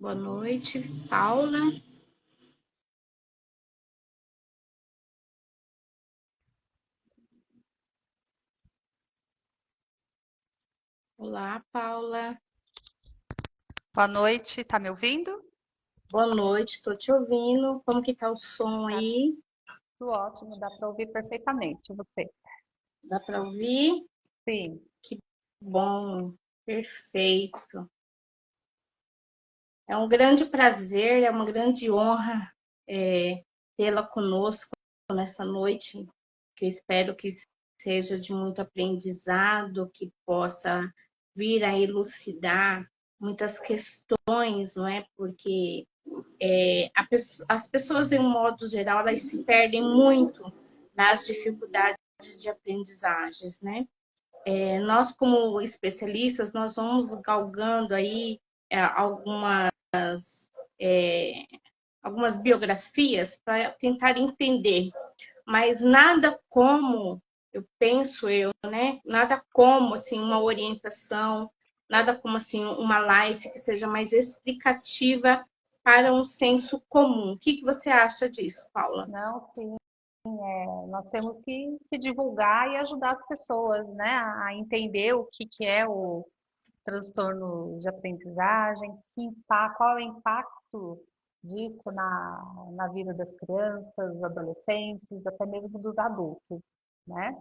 Boa noite, Paula. Olá, Paula. Boa noite, tá me ouvindo? Boa noite, estou te ouvindo. Como que tá o som Tá aí? tudo ótimo, dá para ouvir perfeitamente. E você? Dá para ouvir? Sim, Que bom, perfeito. É um grande prazer, é uma grande honra tê-la conosco nessa noite, que eu espero que seja de muito aprendizado, que possa vir a elucidar muitas questões, não é? Porque as pessoas, em um modo geral, elas se perdem muito nas dificuldades de aprendizagens, né? Nós, como especialistas, nós vamos galgando aí algumas algumas biografias para tentar entender, mas nada como, né? Nada como assim uma orientação, nada como assim uma live que seja mais explicativa para um senso comum. O que você acha disso, Paula? não, sim. Nós temos que divulgar e ajudar as pessoas, né, a entender o que é o transtorno de aprendizagem, qual é o impacto disso na vida das crianças, dos adolescentes, até mesmo dos adultos, né?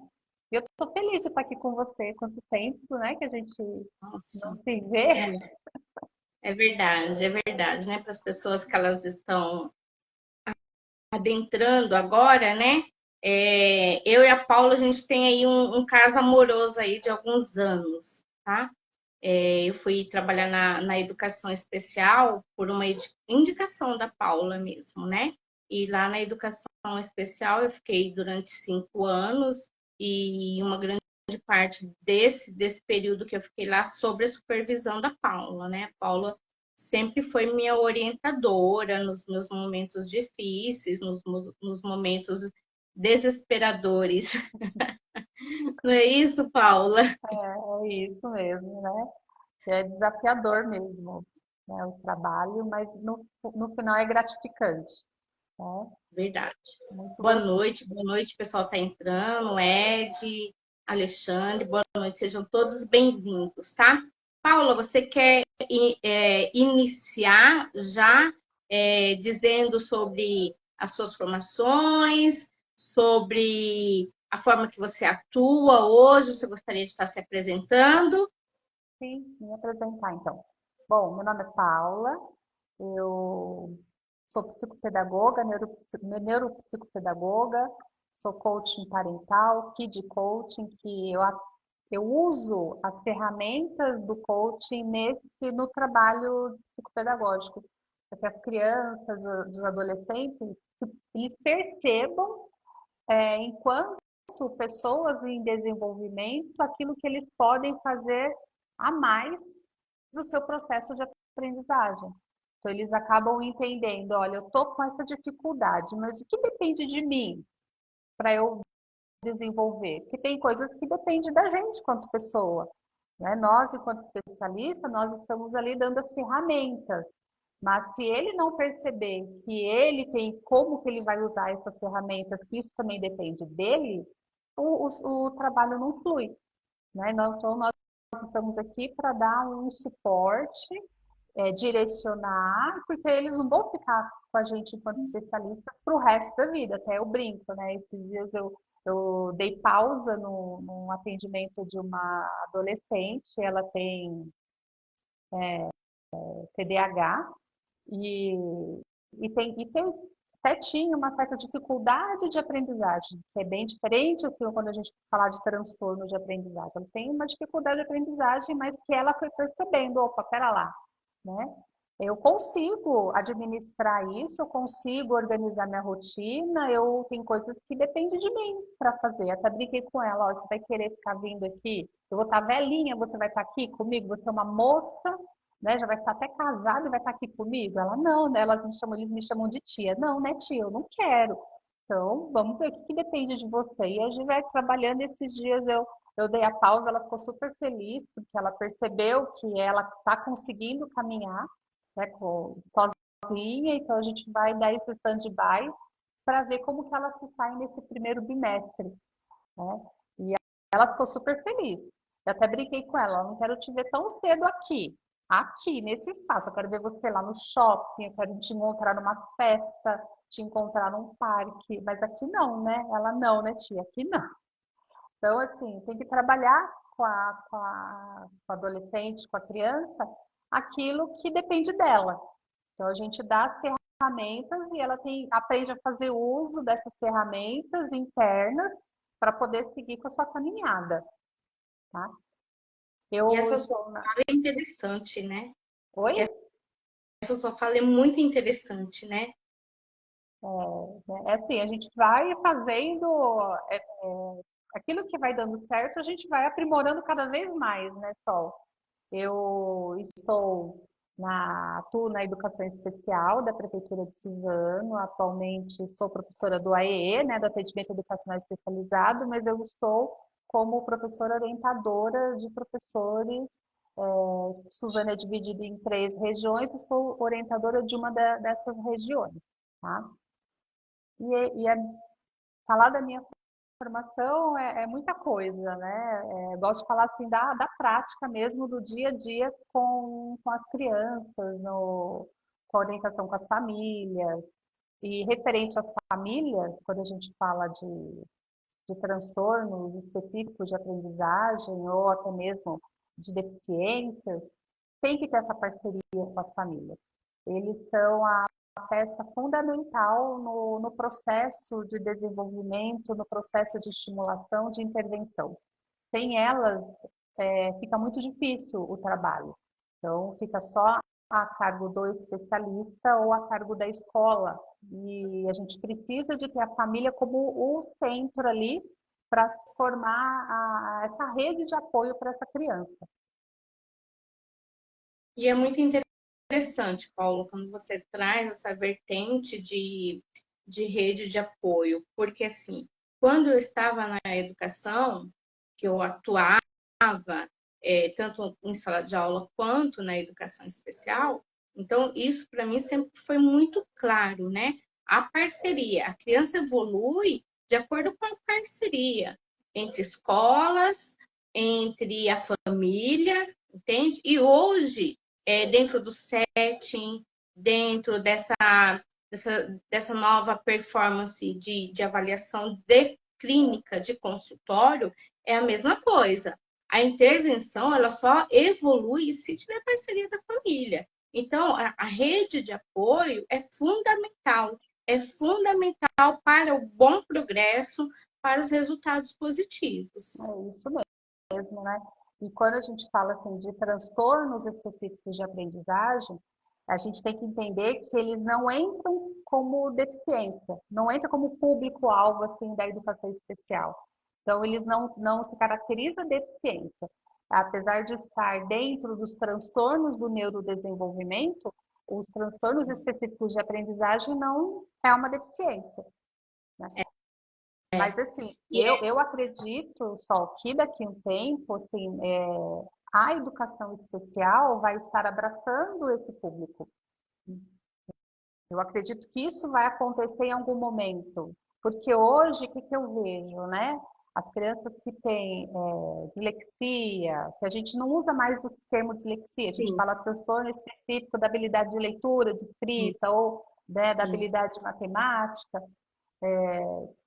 E eu estou feliz de estar aqui com você. Quanto tempo, né, que a gente Nossa, não se vê? é, é verdade, né? Para as pessoas que elas estão adentrando agora, né? Eu e a Paula, a gente tem aí um caso amoroso aí de alguns anos, tá? Eu fui trabalhar na educação especial por uma indicação da Paula mesmo, né? E lá na educação especial eu fiquei durante 5 anos e uma grande parte desse período que eu fiquei lá sob a supervisão da Paula, né? A Paula sempre foi minha orientadora nos meus momentos difíceis, nos momentos desesperadores. Não é isso, Paula? É isso mesmo, né? É desafiador mesmo, né, o trabalho, mas no final é gratificante, né? Verdade. Muito gostoso. Boa noite, pessoal está entrando, Ed, Alexandre, boa noite, sejam todos bem-vindos, tá? Paula, você quer iniciar já dizendo sobre as suas formações, sobre a forma que você atua hoje, você gostaria de estar se apresentando? Sim, me apresentar então. Bom, meu nome é Paula, eu sou psicopedagoga, neuropsicopedagoga, sou coaching parental, kid coaching, eu uso as ferramentas do coaching no trabalho psicopedagógico, para que as crianças, os adolescentes, eles percebam, enquanto pessoas em desenvolvimento, aquilo que eles podem fazer a mais no seu processo de aprendizagem. Então, eles acabam entendendo, olha, eu estou com essa dificuldade, mas o que depende de mim para eu desenvolver? Porque tem coisas que dependem da gente quanto pessoa, né? Nós, enquanto especialista, nós estamos ali dando as ferramentas, mas se ele não perceber que ele tem como que ele vai usar essas ferramentas, que isso também depende dele, o trabalho não flui, né? Então, nós estamos aqui para dar um suporte, direcionar, porque eles não vão ficar com a gente enquanto especialistas para o resto da vida, até eu brinco, né? Esses dias eu dei pausa num atendimento de uma adolescente, ela tem TDAH e, e tem até tinha uma certa dificuldade de aprendizagem, que é bem diferente assim, quando a gente falar de transtorno de aprendizagem. Ela tem uma dificuldade de aprendizagem, mas que ela foi percebendo, opa, pera lá, né? Eu consigo administrar isso, eu consigo organizar minha rotina, eu tenho coisas que dependem de mim para fazer. Até brinquei com ela, ó, você vai querer ficar vindo aqui? Eu vou estar velhinha, você vai estar aqui comigo? Você é uma moça, né? Já vai estar até casada e vai estar aqui comigo? Ela não, né? Eles me chamam de tia. Não, né, tia? Eu não quero. Então, vamos ver o que depende de você. E a gente vai trabalhando esses dias. Eu dei a pausa, ela ficou super feliz, porque ela percebeu que ela está conseguindo caminhar, né, sozinha, então a gente vai dar esse stand-by para ver como que ela se sai nesse primeiro bimestre, né? E ela ficou super feliz. Eu até brinquei com ela, eu não quero te ver tão cedo aqui, nesse espaço. Eu quero ver você lá no shopping, eu quero te encontrar numa festa, te encontrar num parque, mas aqui não, né? Ela não, né, tia? Aqui não. Então, assim, tem que trabalhar com a adolescente, com a criança, aquilo que depende dela. Então, a gente dá as ferramentas e ela aprende a fazer uso dessas ferramentas internas para poder seguir com a sua caminhada, tá? E Eu essa sua estou na... fala é interessante, né? Oi? Essa sua fala é muito interessante, né? É assim, a gente vai fazendo aquilo que vai dando certo, a gente vai aprimorando cada vez mais, né, Sol? Eu atuo na educação especial da Prefeitura de Suzano, atualmente sou professora do AEE, né, do Atendimento Educacional Especializado, mas eu estou como professora orientadora de professores. Suzano é dividida em 3 regiões, estou orientadora de uma dessas regiões, tá? Falar da minha formação é muita coisa, né? Gosto de falar assim da prática mesmo, do dia a dia com as crianças, com a orientação com as famílias. E referente às famílias, quando a gente fala de transtornos específicos de aprendizagem ou até mesmo de deficiências, tem que ter essa parceria com as famílias. Eles são a peça fundamental no processo de desenvolvimento, no processo de estimulação, de intervenção. Sem elas, fica muito difícil o trabalho. Então, fica só a cargo do especialista ou a cargo da escola. E a gente precisa de ter a família como o centro ali para formar essa rede de apoio para essa criança. E é muito interessante, Paulo, quando você traz essa vertente de rede de apoio, porque assim, quando eu estava na educação, que eu atuava, tanto em sala de aula quanto na educação especial, então isso para mim sempre foi muito claro, né? A parceria, a criança evolui de acordo com a parceria entre escolas, entre a família, entende? E hoje, dentro do setting, dentro dessa nova performance de avaliação de clínica, de consultório, é a mesma coisa. A intervenção ela só evolui se tiver parceria da família. Então, a rede de apoio é fundamental para o bom progresso, para os resultados positivos. É isso mesmo, né? E quando a gente fala assim de transtornos específicos de aprendizagem, a gente tem que entender que eles não entram como deficiência, não entram como público-alvo assim da educação especial. Então, eles não se caracterizam deficiência. Apesar de estar dentro dos transtornos do neurodesenvolvimento, os transtornos específicos de aprendizagem não é uma deficiência, né? Mas assim, E eu acredito só que daqui a um tempo, assim, a educação especial vai estar abraçando esse público. Eu acredito que isso vai acontecer em algum momento, porque hoje o que, que eu vejo, né? As crianças que têm dislexia, que a gente não usa mais o termo dislexia, a gente sim, fala transtorno específico da habilidade de leitura, de escrita ou, né, da sim. habilidade matemática.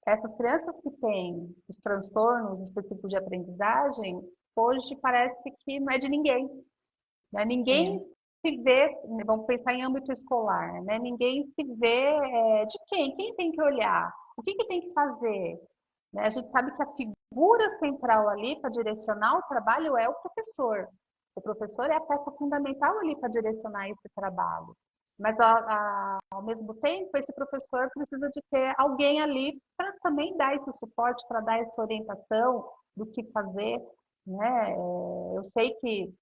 Essas crianças que têm os transtornos específicos de aprendizagem, hoje parece que não é de ninguém, né? Ninguém É. se vê, vamos pensar em âmbito escolar, né? Ninguém se vê de quem? Quem tem que olhar? O que tem que fazer? Né? A gente sabe que a figura central ali para direcionar o trabalho é o professor. O professor é a peça fundamental ali para direcionar esse trabalho. Mas, ao mesmo tempo, esse professor precisa de ter alguém ali para também dar esse suporte, para dar essa orientação do que fazer, né? Eu sei que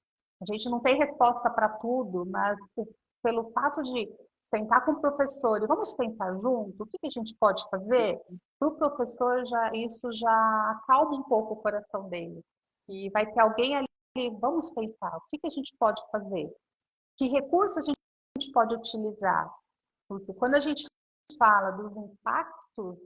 a gente não tem resposta para tudo, mas pelo fato de sentar com o professor e vamos pensar junto, o que a gente pode fazer? Para o professor, isso já acalma um pouco o coração dele. E vai ter alguém ali, vamos pensar, o que a gente pode fazer? Que recurso a gente gente pode utilizar? Porque quando a gente fala dos impactos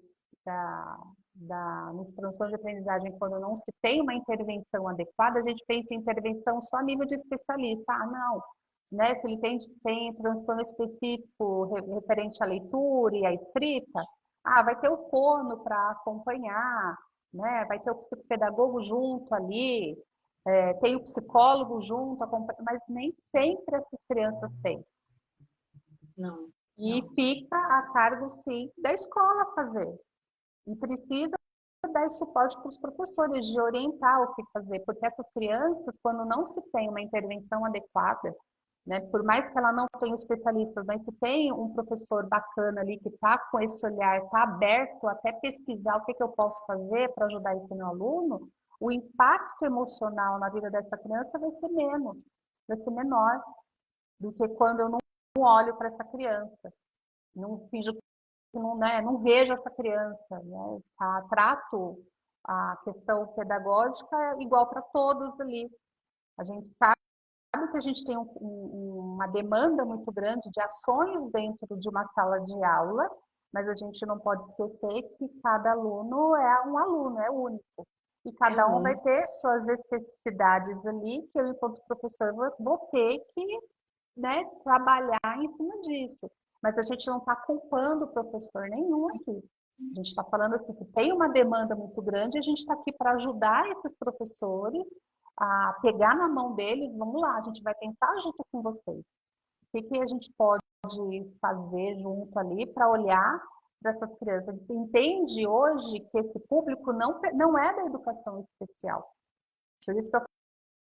nos transtornos de aprendizagem, quando não se tem uma intervenção adequada, a gente pensa em intervenção só a nível de especialista. Ah, não, né? Se ele tem transtorno específico referente à leitura e à escrita, vai ter o fono para acompanhar, né? Vai ter o psicopedagogo junto ali, tem o psicólogo junto, mas nem sempre essas crianças têm. Não, E não. fica a cargo, sim, da escola fazer. E precisa dar esse suporte para os professores, de orientar o que fazer, porque essas crianças, quando não se tem uma intervenção adequada, né, por mais que ela não tenha especialistas, mas se tem um professor bacana ali que está com esse olhar, está aberto até pesquisar o que, que eu posso fazer para ajudar esse meu aluno, o impacto emocional na vida dessa criança vai ser menor do que quando eu não olho para essa criança, não finjo que não, né, não vejo essa criança, né, trato a questão pedagógica igual para todos ali. A gente sabe que a gente tem uma demanda muito grande de ações dentro de uma sala de aula, mas a gente não pode esquecer que cada aluno é um aluno, é único. E É cada um vai único. ter suas especificidades ali, que eu, enquanto professor, vou ter que, né, trabalhar em cima disso. Mas a gente não está culpando professor nenhum aqui. A gente está falando assim que tem uma demanda muito grande e a gente está aqui para ajudar esses professores a pegar na mão deles, vamos lá, a gente vai pensar junto com vocês. O que, que a gente pode fazer junto ali para olhar para essas crianças? A gente entende hoje que esse público não é da educação especial. Por isso que eu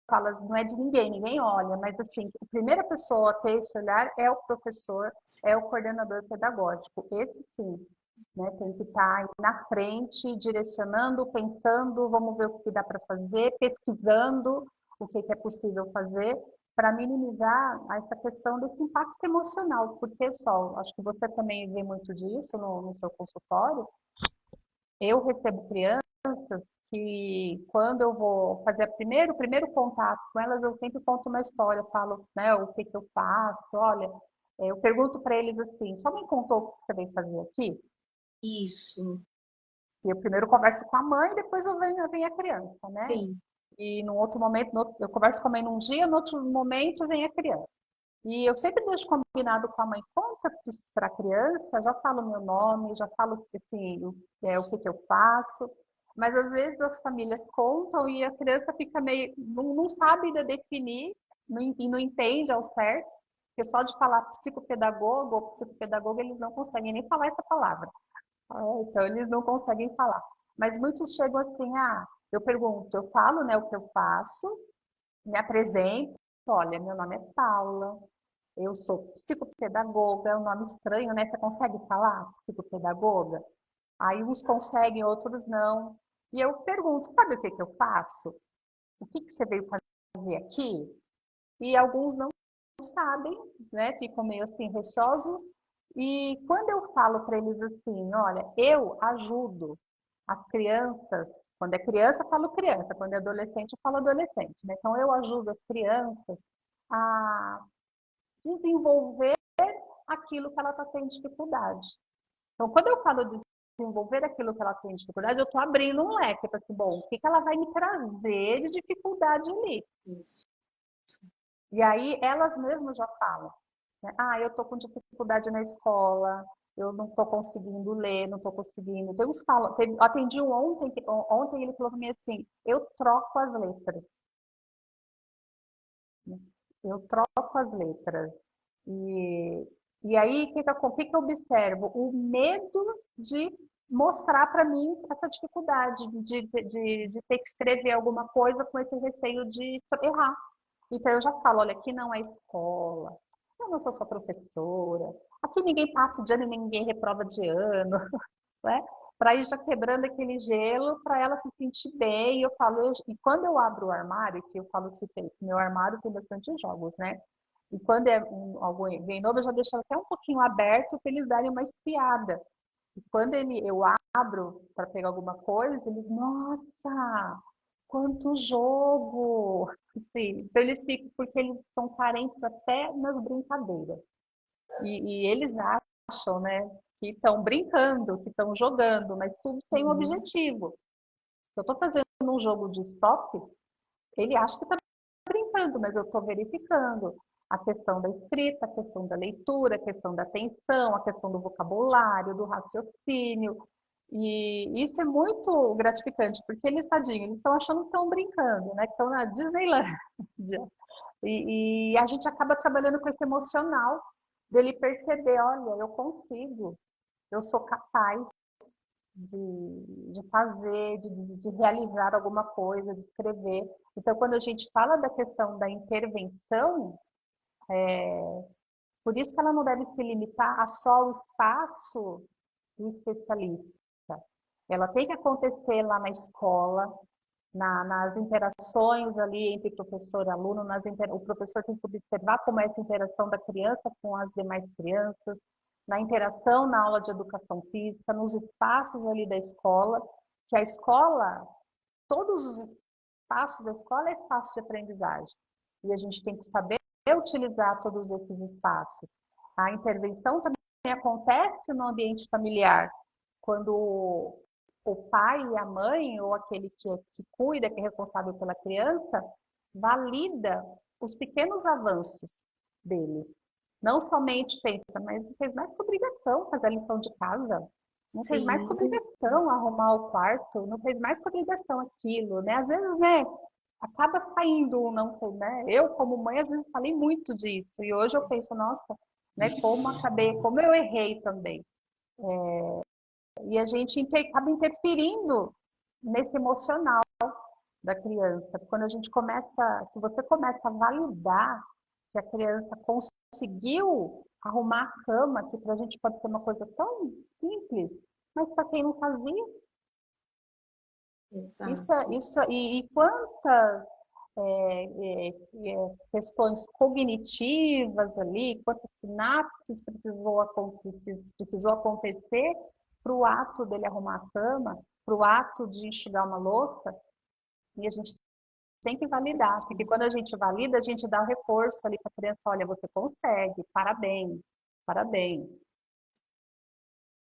fala, não é de ninguém, ninguém olha, mas assim, a primeira pessoa a ter esse olhar é o professor, é o coordenador pedagógico. Esse sim, né, tem que estar aí na frente, direcionando, pensando, vamos ver o que dá para fazer, pesquisando o que é possível fazer para minimizar essa questão desse impacto emocional, porque só, acho que você também vê muito disso no seu consultório. Eu recebo crianças que quando eu vou fazer o primeiro contato com elas, eu sempre conto uma história, eu falo, né, o que que eu faço, olha, eu pergunto para eles assim, só me contou o que você veio fazer aqui? Isso, E eu primeiro converso com a mãe, depois vem a criança, né? sim. E num outro momento, eu converso com a mãe num dia, no outro momento vem a criança. E eu sempre deixo combinado com a mãe, conta para a criança, já falo o meu nome, já falo assim, o que, que eu faço. Mas às vezes as famílias contam e a criança fica meio, não sabe ainda definir e não entende ao certo, porque só de falar psicopedagogo ou psicopedagoga eles não conseguem nem falar essa palavra. Então eles não conseguem falar. Mas muitos chegam assim, eu pergunto, eu falo, né, o que eu faço, me apresento, olha, meu nome é Paula, eu sou psicopedagoga, é um nome estranho, né? Você consegue falar psicopedagoga? Aí uns conseguem, outros não. E eu pergunto, sabe o que que eu faço? O que que você veio fazer aqui? E alguns não sabem, né? Ficam meio assim receosos. E quando eu falo para eles assim, olha, eu ajudo as crianças, quando é criança, eu falo criança, quando é adolescente, eu falo adolescente, né? Então eu ajudo as crianças a desenvolver aquilo que ela está tendo dificuldade. Então, quando eu falo de desenvolver aquilo que ela tem dificuldade, eu estou abrindo um leque para assim, bom, o que, que ela vai me trazer de dificuldade ali? Isso. E aí elas mesmas já falam, né? Eu estou com dificuldade na escola, eu não estou conseguindo ler, não estou conseguindo. Tem uns falam, atendi um ontem ele falou para mim assim, eu troco as letras. Né? Eu troco as letras. E, e aí, que eu observo? O medo de mostrar para mim essa dificuldade de ter que escrever alguma coisa com esse receio de errar. Então, eu já falo, olha, aqui não é escola, eu não sou sua professora, aqui ninguém passa de ano e ninguém reprova de ano, né? Para ir já quebrando aquele gelo, para ela se sentir bem. Eu falo, e quando eu abro o armário, que eu falo que meu armário tem bastante jogos, né? E quando é algum bem novo, eu já deixo até um pouquinho aberto para eles darem uma espiada. E quando eu abro para pegar alguma coisa, eles, nossa, quanto jogo! Sim, então eles ficam, porque eles são carentes até nas brincadeiras. E eles acham, né, que estão brincando, que estão jogando, mas tudo tem um Uhum. objetivo. Se eu estou fazendo um jogo de stop, ele acha que está brincando, mas eu estou verificando a questão da escrita, a questão da leitura, a questão da atenção, a questão do vocabulário, do raciocínio. E isso é muito gratificante, porque eles, tadinhos, eles estão achando que estão brincando, né? Que estão na Disneylandia. E a gente acaba trabalhando com esse emocional dele perceber, olha, eu consigo, eu sou capaz de fazer, de realizar alguma coisa, de escrever. Então, quando a gente fala da questão da intervenção, por isso que ela não deve se limitar a só o espaço do especialista. Ela tem que acontecer lá na escola, nas interações ali entre professor e aluno, o professor tem que observar como é essa interação da criança com as demais crianças, na interação na aula de educação física, nos espaços ali da escola, que a escola, todos os espaços da escola é espaço de aprendizagem. E a gente tem que saber utilizar todos esses espaços. A intervenção também acontece no ambiente familiar, quando o pai e a mãe, ou aquele que cuida, que é responsável pela criança, valida os pequenos avanços dele. Não somente pensa, mas não fez mais que obrigação fazer a lição de casa, não fez mais que Sim, obrigação arrumar o quarto, não fez mais que obrigação aquilo, né? Às vezes, né, acaba saindo, não sei, né? Eu, como mãe, às vezes falei muito disso, e hoje eu penso, nossa, né, como eu errei também. E a gente acaba interferindo nesse emocional da criança. Quando a gente começa, se você começa a validar que a criança conseguiu arrumar a cama, que para a gente pode ser uma coisa tão simples, mas para quem não fazia, exato. e quantas questões cognitivas ali, quantas sinapses precisou acontecer para o ato dele arrumar a cama, para o ato de enxugar uma louça, e a gente tem que validar, porque quando a gente valida, a gente dá o reforço ali para a criança, olha, você consegue, parabéns, parabéns.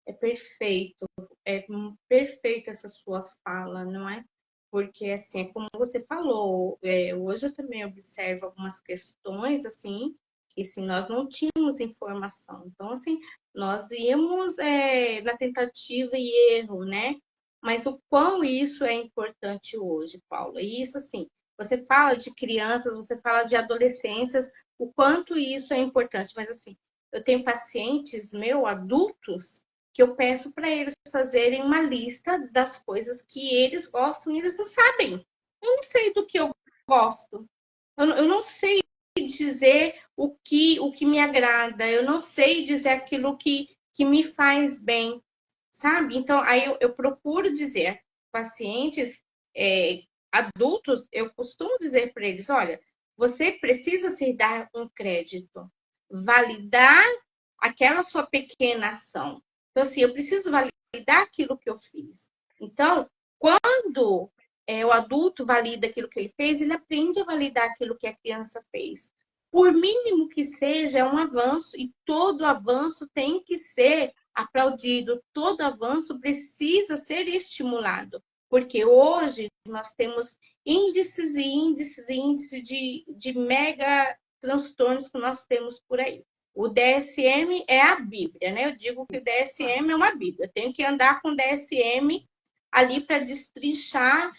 É perfeito, perfeita essa sua fala, não é? Porque, assim, é como você falou, hoje eu também observo algumas questões, assim, que assim, nós não tínhamos informação. Então, assim, nós íamos na tentativa e erro, né? Mas o quão isso é importante hoje, Paula. E isso, assim, você fala de crianças, você fala de adolescências, o quanto isso é importante. Mas, assim, eu tenho pacientes, adultos, que eu peço para eles fazerem uma lista das coisas que eles gostam e eles não sabem. Eu não sei do que eu gosto. Eu não sei dizer o que me agrada. Eu não sei dizer aquilo que me faz bem, sabe? Então, aí eu procuro dizer, pacientes adultos, eu costumo dizer para eles: olha, você precisa se dar um crédito, validar aquela sua pequena ação. Então, assim, eu preciso validar aquilo que eu fiz. Então, quando o adulto valida aquilo que ele fez, ele aprende a validar aquilo que a criança fez. Por mínimo que seja, é um avanço, e todo avanço tem que ser aplaudido, todo avanço precisa ser estimulado, porque hoje nós temos índices e índices e índices de mega transtornos que nós temos por aí. O DSM é a Bíblia, né? Eu digo que o DSM é uma Bíblia. Eu tenho que andar com o DSM ali para destrinchar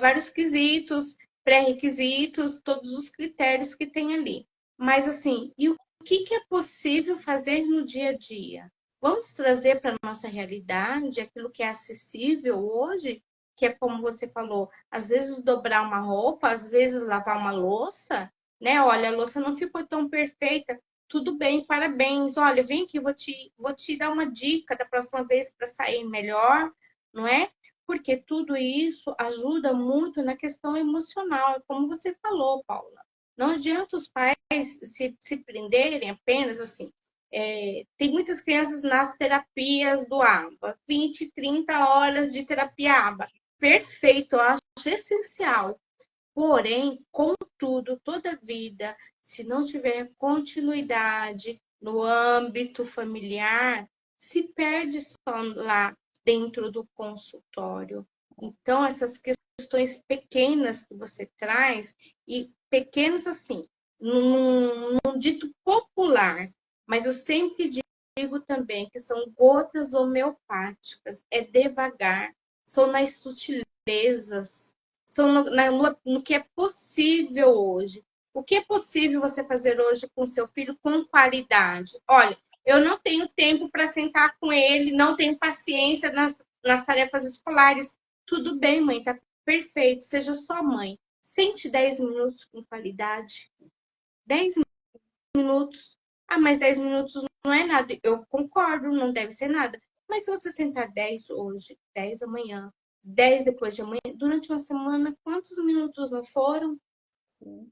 vários quesitos, pré-requisitos, todos os critérios que tem ali. Mas, assim, e o que é possível fazer no dia a dia? Vamos trazer para a nossa realidade aquilo que é acessível hoje, que é como você falou, às vezes dobrar uma roupa, às vezes lavar uma louça, né? Olha, a louça não ficou tão perfeita, tudo bem, parabéns. Olha, vem aqui, vou te dar uma dica da próxima vez para sair melhor, não é? Porque tudo isso ajuda muito na questão emocional, como você falou, Paula. Não adianta os pais se prenderem apenas assim. Tem muitas crianças nas terapias do ABA, 20, 30 horas de terapia ABA. Perfeito, eu acho essencial. Porém, contudo, toda vida, se não tiver continuidade, no âmbito familiar se perde só lá dentro do consultório. Então, essas questões pequenas que você traz, e pequenas assim, num dito popular, mas eu sempre digo também que são gotas homeopáticas, é devagar, são nas sutilezas, são no que é possível hoje. O que é possível você fazer hoje com seu filho com qualidade? Olha, eu não tenho tempo para sentar com ele, não tenho paciência nas tarefas escolares. Tudo bem, mãe, tá perfeito, seja só mãe. Sente 10 minutos com qualidade. 10 minutos. Ah, mas 10 minutos não é nada. Eu concordo, não deve ser nada. Mas se você sentar 10 hoje, 10 amanhã, 10 depois de amanhã, durante uma semana, quantos minutos não foram? Sim.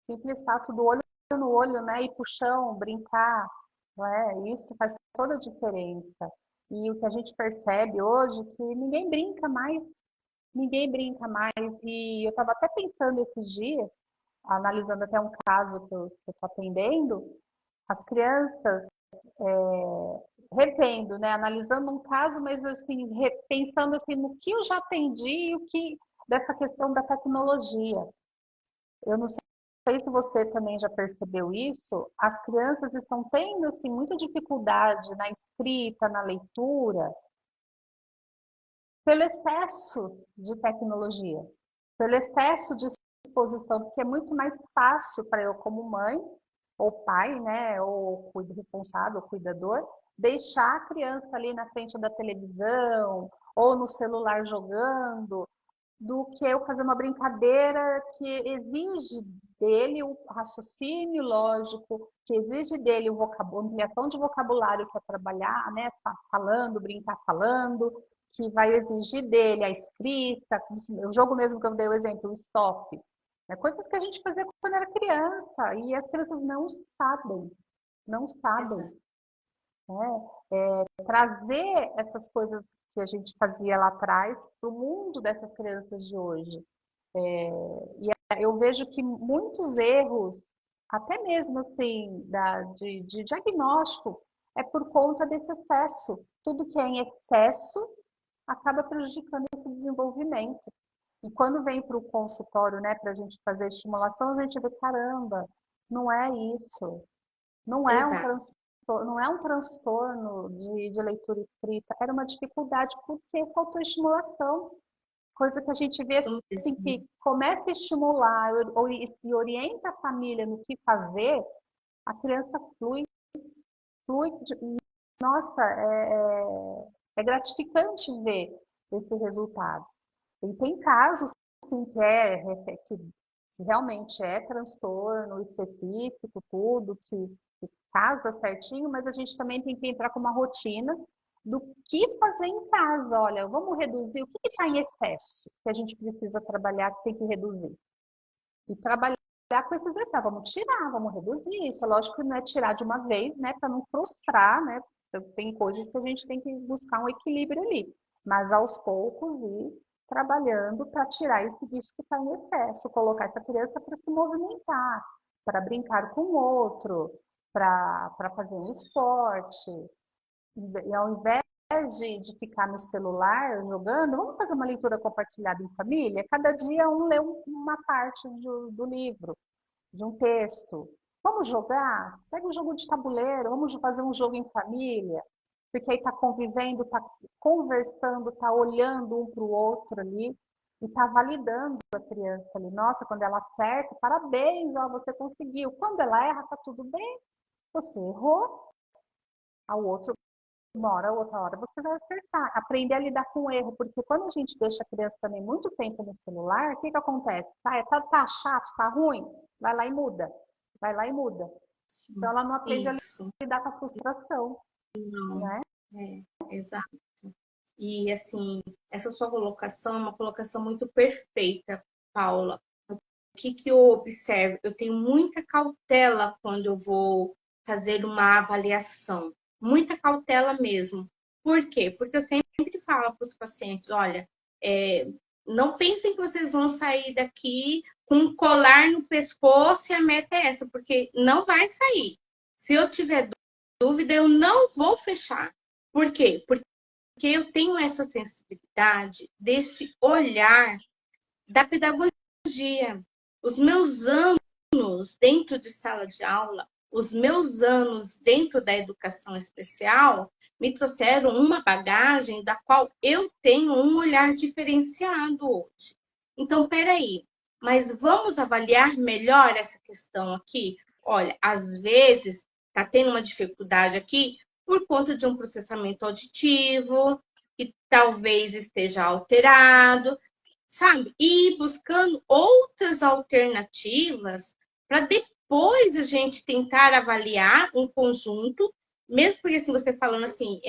Simples fato do olho no olho, né? Ir pro chão, brincar, não é? Isso faz toda a diferença. E o que a gente percebe hoje é que ninguém brinca mais. Ninguém brinca mais. E eu estava até pensando esses dias, analisando até um caso que eu estou atendendo, as crianças revendo, né? Analisando um caso, mas assim, pensando assim no que eu já atendi e o que dessa questão da tecnologia. Eu não sei se você também já percebeu isso, as crianças estão tendo assim muita dificuldade na escrita, na leitura, pelo excesso de tecnologia, pelo excesso de exposição, porque é muito mais fácil para eu como mãe ou pai, né, ou responsável, cuidador, deixar a criança ali na frente da televisão ou no celular jogando, do que eu fazer uma brincadeira que exige dele o raciocínio lógico, que exige dele o ampliação de vocabulário que é trabalhar, né, falando, brincar falando, que vai exigir dele a escrita, o jogo mesmo que eu dei o exemplo, o stop, né, coisas que a gente fazia quando era criança e as crianças não sabem, Exato. né? Trazer essas coisas que a gente fazia lá atrás para o mundo dessas crianças de hoje. Eu vejo que muitos erros, até mesmo assim, de diagnóstico, é por conta desse excesso. Tudo que é em excesso acaba prejudicando esse desenvolvimento. E quando vem para o consultório, né, para a gente fazer estimulação, a gente vê, caramba, não é isso. Não é um Exato. transtorno, não é um transtorno de leitura escrita, era uma dificuldade porque faltou estimulação. Coisa que a gente vê Isso assim, mesmo. que começa a estimular e orienta a família no que fazer, a criança flui. Nossa, é gratificante ver esse resultado. E tem casos, sim, que realmente é transtorno específico, tudo, que casa certinho, mas a gente também tem que entrar com uma rotina do que fazer em casa. Olha, vamos reduzir o que está em excesso, que a gente precisa trabalhar, que tem que reduzir. E trabalhar com esses excessos, vamos tirar, vamos reduzir isso. É lógico que não é tirar de uma vez, né, para não frustrar, né? Tem coisas que a gente tem que buscar um equilíbrio ali, mas aos poucos ir trabalhando para tirar isso que está em excesso, colocar essa criança para se movimentar, para brincar com o outro, para fazer um esporte. E ao invés de ficar no celular jogando, vamos fazer uma leitura compartilhada em família? Cada dia um lê uma parte do livro, de um texto. Vamos jogar? Pega um jogo de tabuleiro, vamos fazer um jogo em família. Porque aí está convivendo, está conversando, está olhando um para o outro ali e está validando a criança ali. Nossa, quando ela acerta, parabéns, ó, você conseguiu. Quando ela erra, está tudo bem, você errou. Ao outro, uma hora ou outra hora você vai acertar. Aprender a lidar com o erro, porque quando a gente deixa a criança também muito tempo no celular, o que que acontece? Tá chato, tá ruim? Vai lá e muda. Vai lá e muda. Então ela não aprende a Isso. lidar com a frustração, Não. né? É, exato. E assim, essa sua colocação é uma colocação muito perfeita, Paula. O que eu observo? Eu tenho muita cautela quando eu vou fazer uma avaliação, muita cautela mesmo. Por quê? Porque eu sempre falo para os pacientes: olha, não pensem que vocês vão sair daqui com um colar no pescoço e a meta é essa, porque não vai sair. Se eu tiver dúvida, eu não vou fechar. Por quê? Porque eu tenho essa sensibilidade desse olhar da pedagogia. Os meus anos dentro de sala de aula, os meus anos dentro da educação especial, me trouxeram uma bagagem da qual eu tenho um olhar diferenciado hoje. Então, peraí, mas vamos avaliar melhor essa questão aqui? Olha, às vezes está tendo uma dificuldade aqui por conta de um processamento auditivo, que talvez esteja alterado, sabe? E ir buscando outras alternativas para depois a gente tentar avaliar um conjunto, mesmo porque assim, você falando assim,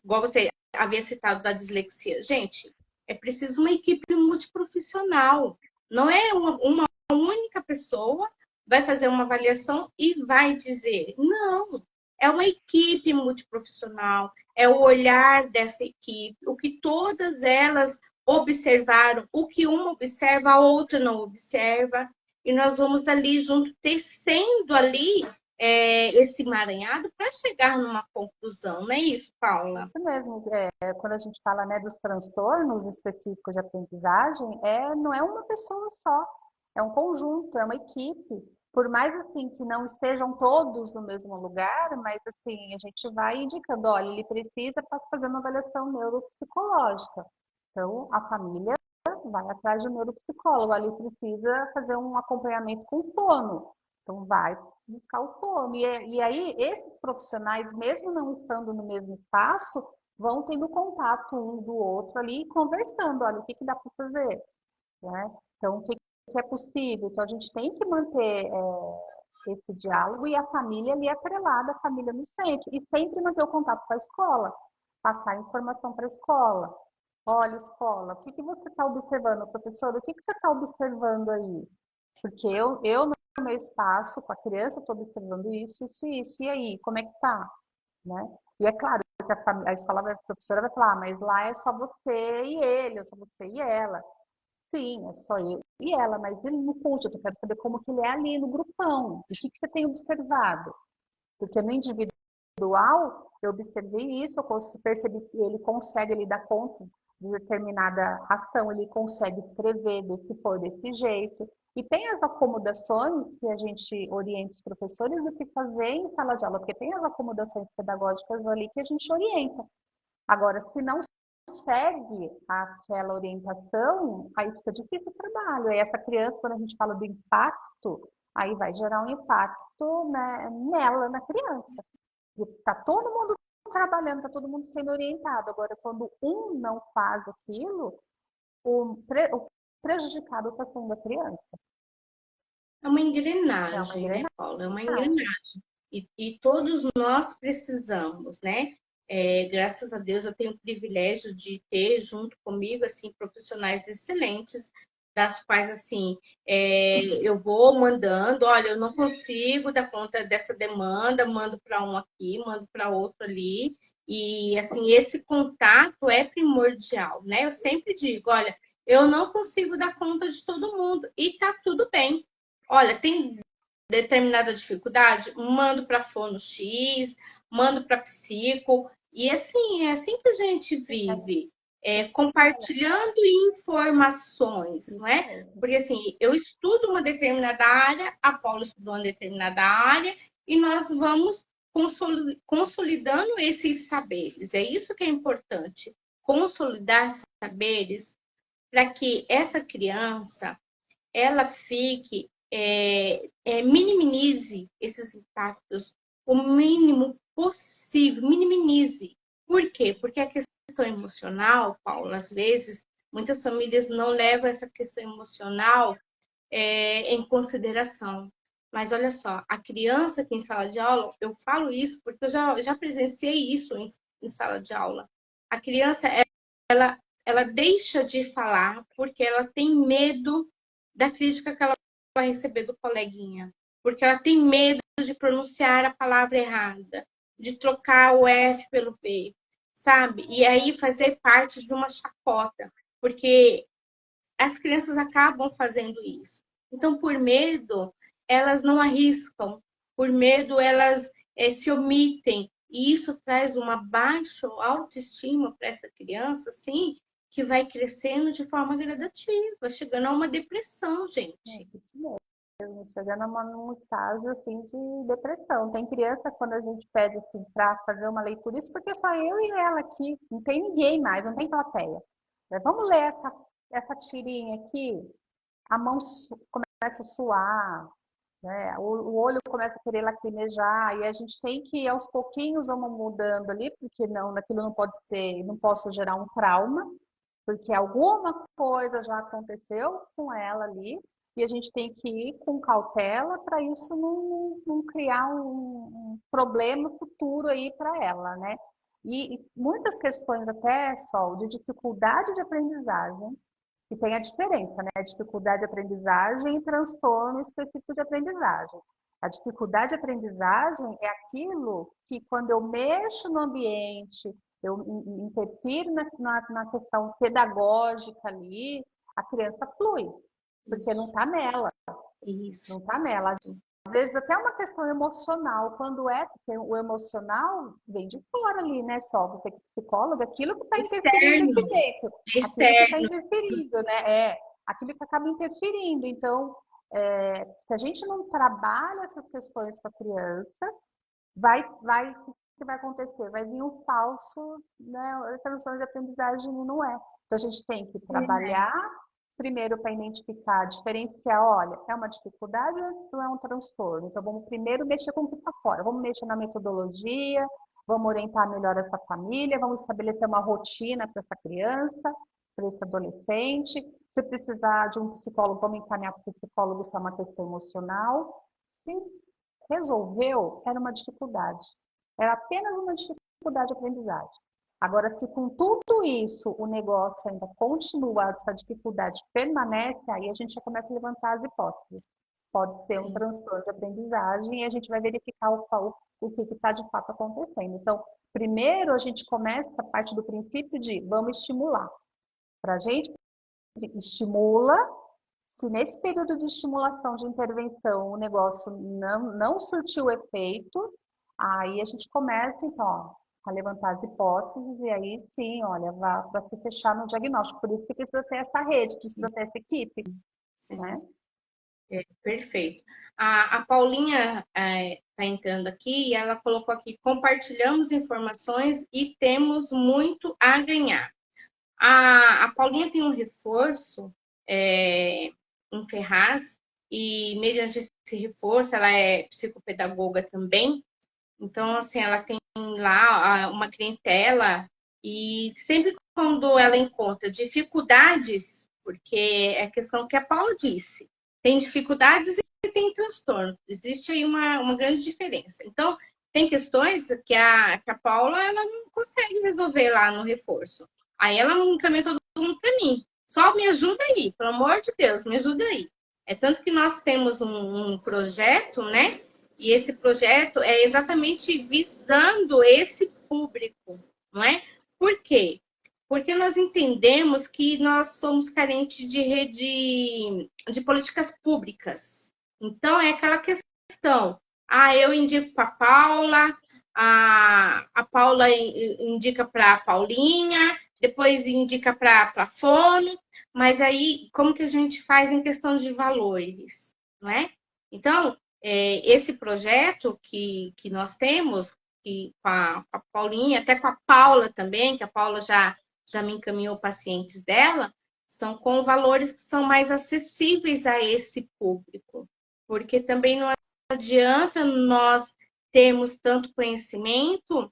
igual você havia citado da dislexia. Gente, é preciso uma equipe multiprofissional. Não é uma única pessoa vai fazer uma avaliação e vai dizer. Não, é uma equipe multiprofissional, é o olhar dessa equipe, o que todas elas observaram, o que uma observa, a outra não observa, e nós vamos ali junto, tecendo ali esse emaranhado para chegar numa conclusão, não é isso, Paula? Isso mesmo. Quando a gente fala, né, dos transtornos específicos de aprendizagem, não é uma pessoa só, é um conjunto, é uma equipe. Por mais assim que não estejam todos no mesmo lugar, mas assim a gente vai indicando, olha, ele precisa fazer uma avaliação neuropsicológica. Então a família vai atrás de um neuropsicólogo, ali precisa fazer um acompanhamento com o fono. Então vai buscar o fono. E aí esses profissionais, mesmo não estando no mesmo espaço, vão tendo contato um do outro ali, conversando, olha, o que dá para fazer, né? Então, o que é possível? Então, a gente tem que manter esse diálogo e a família ali atrelada, a família no centro. E sempre manter o contato com a escola, passar informação para a escola. Olha, escola, o que você está observando, professor? O que você está observando aí? Porque eu no meu espaço, com a criança, estou observando isso, e aí, como é que tá? Né? E é claro que a escola, a professora vai falar, mas lá é só você e ele, é só você e ela. Sim, é só eu e ela, mas ele no culto, eu quero saber como que ele é ali no grupão. E o que você tem observado? Porque no individual, eu observei isso, eu percebi que ele consegue, ele dar conta de determinada ação, ele consegue escrever desse for desse jeito. E tem as acomodações que a gente orienta os professores do que fazer em sala de aula, porque tem as acomodações pedagógicas ali que a gente orienta. Agora, se não segue aquela orientação, aí fica difícil o trabalho. Aí essa criança, quando a gente fala do impacto, aí vai gerar um impacto, né, nela, na criança. E tá todo mundo trabalhando, tá todo mundo sendo orientado. Agora, quando um não faz aquilo, o prejudicado está sendo a criança. É uma É uma engrenagem, né, engrenagem. Paula? É uma engrenagem. E todos nós precisamos, né? Graças a Deus eu tenho o privilégio de ter junto comigo assim profissionais excelentes, das quais assim eu vou mandando, olha, eu não consigo dar conta dessa demanda, mando para um aqui, mando para outro ali, e assim esse contato é primordial, né? Eu sempre digo, olha, eu não consigo dar conta de todo mundo e tá tudo bem. Olha, tem determinada dificuldade, mando para fono X, mando para psico, e assim, é assim que a gente vive, compartilhando informações, não Isso é? mesmo. Porque assim, eu estudo uma determinada área, a Paula estudou uma determinada área, e nós vamos consolidando esses saberes. É isso que é importante, consolidar saberes para que essa criança ela fique, minimize esses impactos o mínimo possível, minimize. Por quê? Porque a questão emocional, Paulo, às vezes, muitas famílias não levam essa questão emocional em consideração. Mas olha só, a criança que em sala de aula, eu falo isso porque eu já presenciei isso em sala de aula. A criança, ela deixa de falar porque ela tem medo da crítica que ela vai receber do coleguinha. Porque ela tem medo de pronunciar a palavra errada, de trocar o F pelo P, sabe? E aí fazer parte de uma chacota, porque as crianças acabam fazendo isso. Então, por medo, elas não arriscam, por medo, elas se omitem. E isso traz uma baixa autoestima para essa criança, assim, que vai crescendo de forma gradativa, chegando a uma depressão, gente. Isso mesmo, chegando num estágio assim de depressão. Tem criança quando a gente pede assim para fazer uma leitura, isso porque só eu e ela aqui, não tem ninguém mais, não tem plateia. Vamos ler essa tirinha aqui, a mão começa a suar, né? O olho começa a querer lacrimejar, e a gente tem que, aos pouquinhos, vamos mudando ali, porque não, aquilo não pode ser, não posso gerar um trauma, porque alguma coisa já aconteceu com ela ali, e a gente tem que ir com cautela para isso não criar um problema futuro aí para ela, né? E muitas questões até, Sol, de dificuldade de aprendizagem, e tem a diferença, né? A dificuldade de aprendizagem e transtorno específico de aprendizagem. A dificuldade de aprendizagem é aquilo que, quando eu mexo no ambiente, eu interfiro na questão pedagógica ali, a criança flui, porque não Isso, está nela, não isso. está nela. Às vezes até uma questão emocional, quando é, porque o emocional vem de fora ali, né? Só você que é psicóloga, aquilo que está interferindo Externo, desse jeito, aquilo que está externo. interferindo, né? Aquilo que acaba interferindo. Então, se a gente não trabalha essas questões com a criança, o que vai acontecer? Vai vir um falso, né? A tradução de aprendizagem não é. Então, a gente tem que trabalhar primeiro para identificar, diferenciar, olha, é uma dificuldade ou é um transtorno? Então, vamos primeiro mexer com o que está fora. Vamos mexer na metodologia, vamos orientar melhor essa família, vamos estabelecer uma rotina para essa criança, para esse adolescente. Se precisar de um psicólogo, vamos encaminhar para o psicólogo se é uma questão emocional. Se resolveu, era uma dificuldade. Era apenas uma dificuldade de aprendizagem. Agora, se com tudo isso o negócio ainda continua, essa dificuldade permanece, aí a gente já começa a levantar as hipóteses. Pode ser um Sim. transtorno de aprendizagem e a gente vai verificar o que está de fato acontecendo. Então, primeiro a gente começa a partir do princípio de vamos estimular. Para a gente, estimula. Se nesse período de estimulação, de intervenção, o negócio não surtiu efeito, aí a gente começa, então, ó, a levantar as hipóteses e aí sim, olha, para se fechar no diagnóstico. Por isso que precisa ter essa rede, precisa Sim, ter essa equipe, sim. né? Perfeito. A Paulinha está entrando aqui e ela colocou aqui: compartilhamos informações e temos muito a ganhar. A Paulinha tem um reforço em Ferraz, e mediante esse reforço, ela é psicopedagoga também. Então, assim, ela tem lá uma clientela, e sempre quando ela encontra dificuldades, porque é a questão que a Paula disse, tem dificuldades e tem transtorno. Existe aí uma grande diferença. Então, tem questões que a Paula ela não consegue resolver lá no reforço. Aí ela encaminha todo mundo para mim. Só me ajuda aí, pelo amor de Deus, me ajuda aí. É tanto que nós temos um projeto, né? E esse projeto é exatamente visando esse público, não é? Por quê? Porque nós entendemos que nós somos carentes de rede de políticas públicas. Então, é aquela questão. Eu indico para a Paula, a Paula indica para a Paulinha, depois indica para a Fono, mas aí como que a gente faz em questão de valores, não é? Então, esse projeto que nós temos, com a Paulinha, até com a Paula também, que a Paula já me encaminhou pacientes dela, são com valores que são mais acessíveis a esse público, porque também não adianta nós termos tanto conhecimento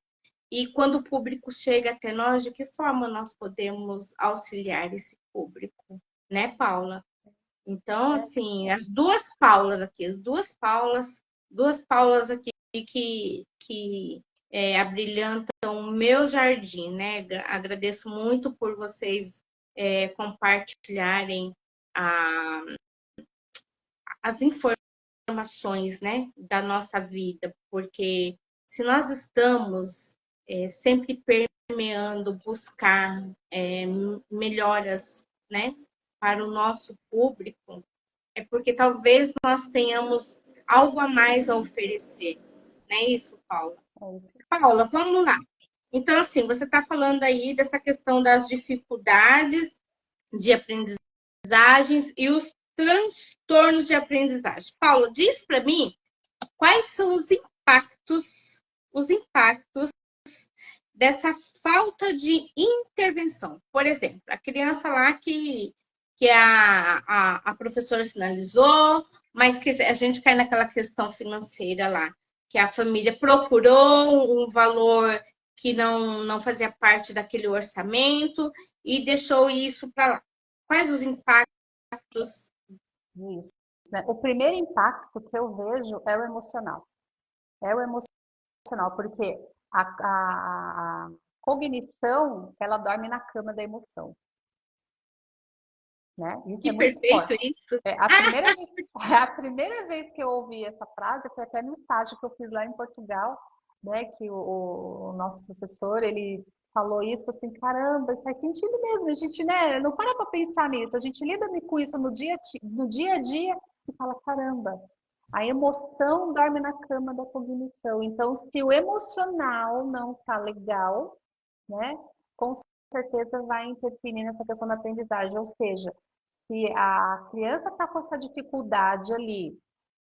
e quando o público chega até nós, de que forma nós podemos auxiliar esse público, né, Paula? Então, assim, duas Paulas aqui que abrilhantam o meu jardim, né? Agradeço muito por vocês compartilharem as informações, né, da nossa vida, porque se nós estamos sempre permeando, buscar melhoras, né, para o nosso público, é porque talvez nós tenhamos algo a mais a oferecer. Não é isso, Paula? É isso. Paula, vamos lá. Então, assim, você está falando aí dessa questão das dificuldades de aprendizagens e os transtornos de aprendizagem. Paula, diz para mim quais são os impactos dessa falta de intervenção. Por exemplo, a criança lá que a professora sinalizou, mas que a gente cai naquela questão financeira lá, que a família procurou um valor que não fazia parte daquele orçamento e deixou isso para lá. Quais os impactos? Isso, né? O primeiro impacto que eu vejo é o emocional. É o emocional, porque a cognição, ela dorme na cama da emoção, né? Isso é Que muito perfeito forte. isso! É, a primeira vez, a primeira vez que eu ouvi essa frase foi até no estágio que eu fiz lá em Portugal, né? Que o nosso professor, ele falou isso assim, caramba, faz sentido mesmo. A gente, né, não para pensar nisso. A gente lida com isso no dia a dia e fala, caramba, a emoção dorme na cama da cognição. Então, se o emocional não tá legal, né, com certeza vai interferir nessa questão da aprendizagem. Ou seja, se a criança está com essa dificuldade ali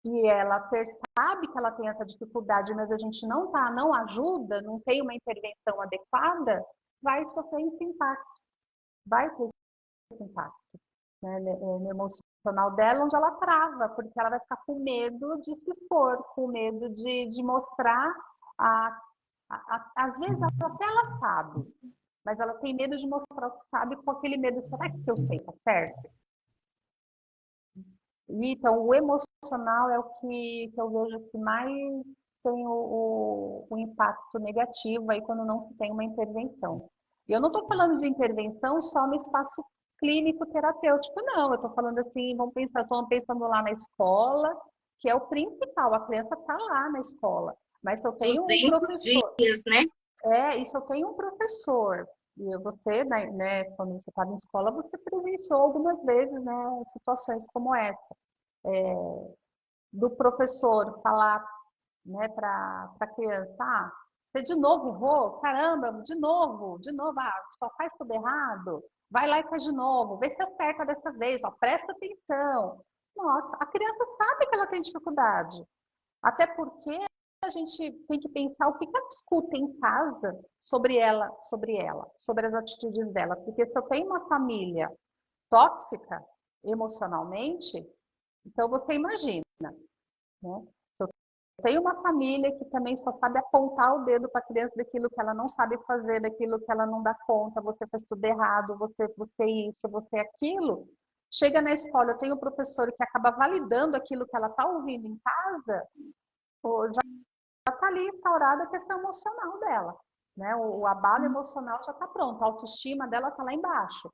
e ela percebe que ela tem essa dificuldade, mas a gente não ajuda, não tem uma intervenção adequada, vai sofrer esse impacto, vai ter esse impacto, né, no emocional dela, onde ela trava, porque ela vai ficar com medo de se expor, com medo de mostrar às vezes até ela sabe, mas ela tem medo de mostrar o que sabe com aquele medo, será que eu sei, tá certo? E, então, o emocional é o que eu vejo que mais tem o impacto negativo aí quando não se tem uma intervenção. E eu não estou falando de intervenção só no espaço clínico terapêutico, não. Eu estou falando assim, vamos pensar, estou pensando lá na escola, que é o principal, a criança está lá na escola. Mas se eu tenho um 200 professor, dias, né? e se eu tenho um professor, e você, né, quando você está na escola, você presenciou algumas vezes, né, situações como essa do professor falar, né, para a criança, você de novo errou? Caramba, de novo, só faz tudo errado. Vai lá e faz de novo, vê se acerta dessa vez, ó, presta atenção. Nossa, a criança sabe que ela tem dificuldade. Até porque a gente tem que pensar o que ela escuta em casa sobre as atitudes dela. Porque se eu tenho uma família tóxica emocionalmente, então você imagina, né? Tem uma família que também só sabe apontar o dedo para a criança daquilo que ela não sabe fazer, daquilo que ela não dá conta, você faz tudo errado, você isso, você aquilo. Chega na escola, eu tenho um professor que acaba validando aquilo que ela está ouvindo em casa, já está ali instaurada a questão emocional dela. Né? O abalo emocional já está pronto, a autoestima dela está lá embaixo.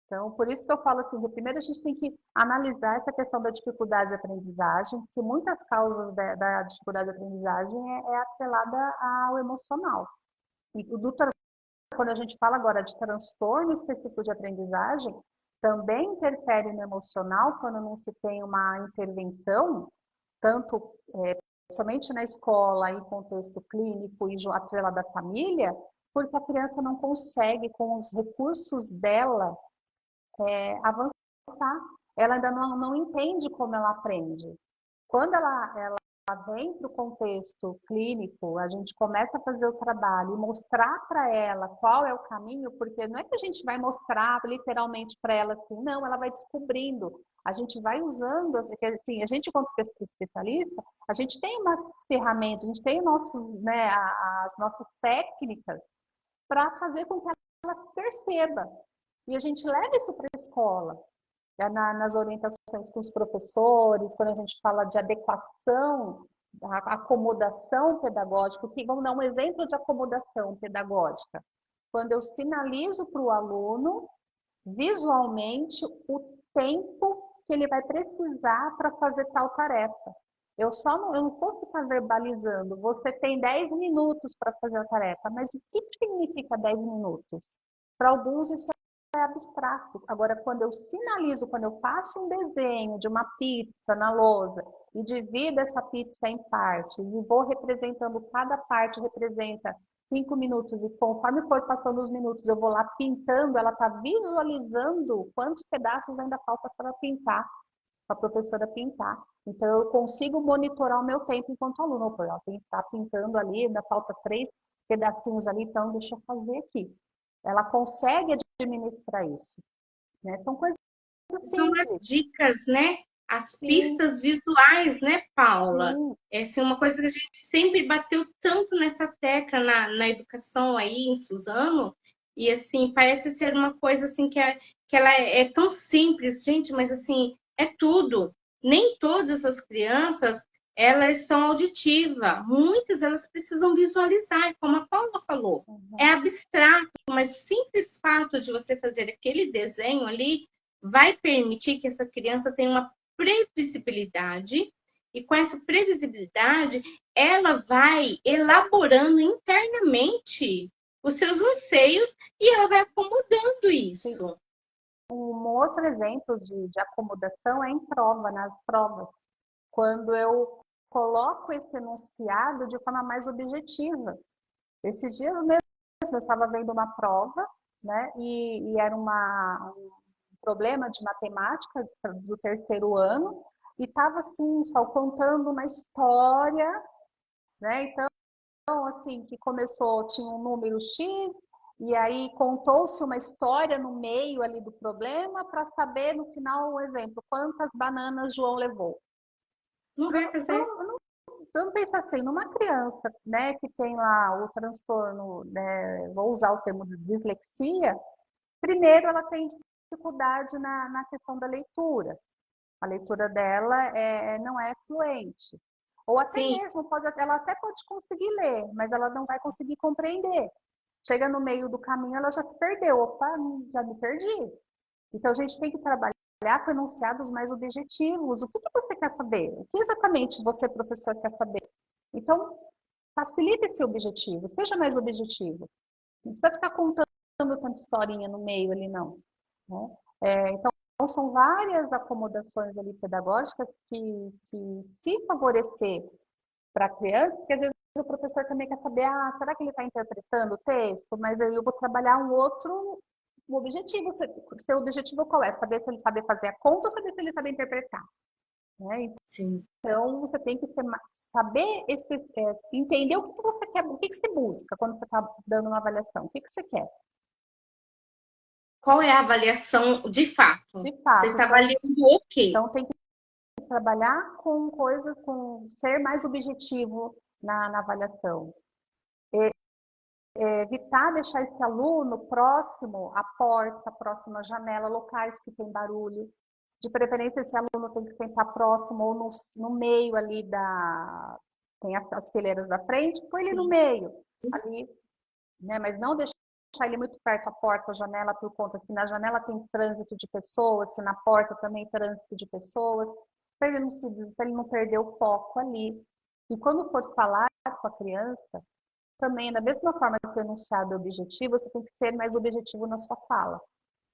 Então, por isso que eu falo assim, primeiro a gente tem que analisar essa questão da dificuldade de aprendizagem, porque muitas causas da dificuldade de aprendizagem é atrelada ao emocional. E quando a gente fala agora de transtorno específico de aprendizagem, também interfere no emocional quando não se tem uma intervenção, tanto somente na escola, em contexto clínico e atrelada à família, porque a criança não consegue, com os recursos dela, avançar. Ela ainda não entende como ela aprende. Quando ela vem para o contexto clínico, a gente começa a fazer o trabalho e mostrar para ela qual é o caminho, porque não é que a gente vai mostrar literalmente para ela assim, não, ela vai descobrindo. A gente vai usando, assim, a gente como especialista, a gente tem umas ferramentas, a gente tem nossos, né, as nossas técnicas para fazer com que ela perceba. E a gente leva isso para a escola, nas orientações com os professores, quando a gente fala de adequação, acomodação pedagógica, vamos dar um exemplo de acomodação pedagógica. Quando eu sinalizo para o aluno, visualmente, o tempo que ele vai precisar para fazer tal tarefa. Eu não posso ficar verbalizando, você tem 10 minutos para fazer a tarefa, mas o que significa 10 minutos? Para alguns isso é abstrato. Agora, quando eu sinalizo, quando eu faço um desenho de uma pizza na lousa e divido essa pizza em partes e vou representando, cada parte representa 5 minutos, e conforme for passando os minutos, eu vou lá pintando, ela está visualizando quantos pedaços ainda falta para pintar, para a professora pintar. Então, eu consigo monitorar o meu tempo enquanto aluno. Opa, ela está pintando ali, ainda falta 3 pedacinhos ali, então deixa eu fazer aqui. Ela consegue administrar isso, né? São coisas São as simples. dicas, né? As Sim, pistas visuais, né, Paula? sim. Essa é uma coisa que a gente sempre bateu tanto nessa tecla na educação aí em Suzano, e assim, parece ser uma coisa assim que ela é tão simples, gente, mas assim, é tudo. Nem todas as crianças elas são auditivas, muitas elas precisam visualizar, como a Paula falou. É Uhum. abstrato, mas o simples fato de você fazer aquele desenho ali vai permitir que essa criança tenha uma previsibilidade, e com essa previsibilidade, ela vai elaborando internamente os seus anseios e ela vai acomodando Sim. isso. Um outro exemplo de acomodação é em prova, nas provas. Quando eu coloco esse enunciado de forma mais objetiva. Esses dias mesmo eu estava vendo uma prova, né? E era um problema de matemática do terceiro ano, e estava assim, só contando uma história, né? Então, assim, que começou, tinha um número X, e aí contou-se uma história no meio ali do problema para saber no final, um exemplo, quantas bananas João levou. Não vai fazer. Vamos pensar assim, numa criança, né, que tem lá o transtorno, né, vou usar o termo de dislexia, primeiro ela tem dificuldade na questão da leitura. A leitura dela não é fluente. Ou até Sim, mesmo, ela até pode conseguir ler, mas ela não vai conseguir compreender. Chega no meio do caminho, ela já se perdeu. Opa, já me perdi. Então, a gente tem que trabalhar com enunciados mais objetivos. O que você quer saber? O que exatamente você, professor, quer saber? Então, facilite esse objetivo, seja mais objetivo. Não precisa ficar contando tanta historinha no meio ali, não. Né? Então, são várias acomodações ali pedagógicas que se favorecer para a criança, porque às vezes o professor também quer saber, será que ele está interpretando o texto? Mas aí eu vou trabalhar um outro objetivo. Seu objetivo qual é? Saber se ele sabe fazer a conta ou saber se ele sabe interpretar. Né? sim. Então, você tem que saber, entender o que você quer, o que você busca quando você está dando uma avaliação. O que você quer? Qual é a avaliação de fato? De Você fato. está avaliando o quê? Então tem que trabalhar com coisas, com ser mais objetivo na avaliação. Evitar deixar esse aluno próximo à porta, próximo à janela, locais que tem barulho. De preferência, esse aluno tem que sentar próximo ou no meio ali Tem as fileiras da frente, põe ele no Sim, meio, ali, né? Mas não deixar ele muito perto da porta, à janela, por conta, se na janela tem trânsito de pessoas, se na porta também trânsito de pessoas, para ele não perder o foco ali. E quando for falar com a criança, também, da mesma forma que o enunciado é objetivo, você tem que ser mais objetivo na sua fala.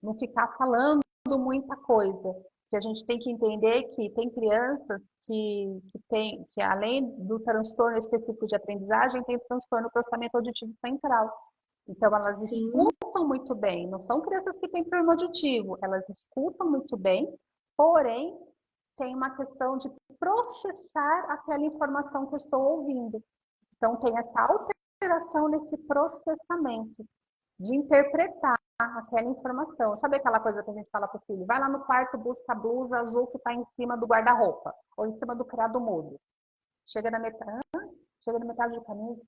Não ficar falando muita coisa. Que a gente tem que entender que tem crianças que além do transtorno específico de aprendizagem, tem transtorno do processamento auditivo central. Então, elas sim, escutam muito bem. Não são crianças que têm problema auditivo. Elas escutam muito bem, porém, tem uma questão de processar aquela informação que eu estou ouvindo. Então, tem essa alteração nesse processamento, de interpretar aquela informação. Sabe aquela coisa que a gente fala para o filho? Vai lá no quarto, busca a blusa azul que está em cima do guarda-roupa, ou em cima do criado mudo. Chega na metade, chega na metade do caminho,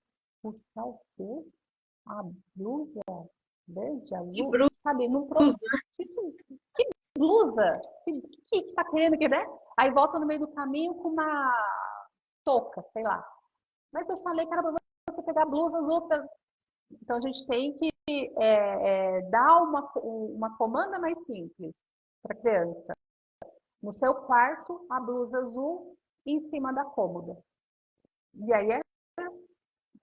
buscar o quê? A blusa verde, que azul? bruto. Sabe, não que blusa? Que está querendo que, né? Aí volta no meio do caminho com uma touca, sei lá. Mas eu falei que era para você pegar a blusa azul. Então, a gente tem que dar uma comanda mais simples para a criança. No seu quarto, a blusa azul em cima da cômoda. E aí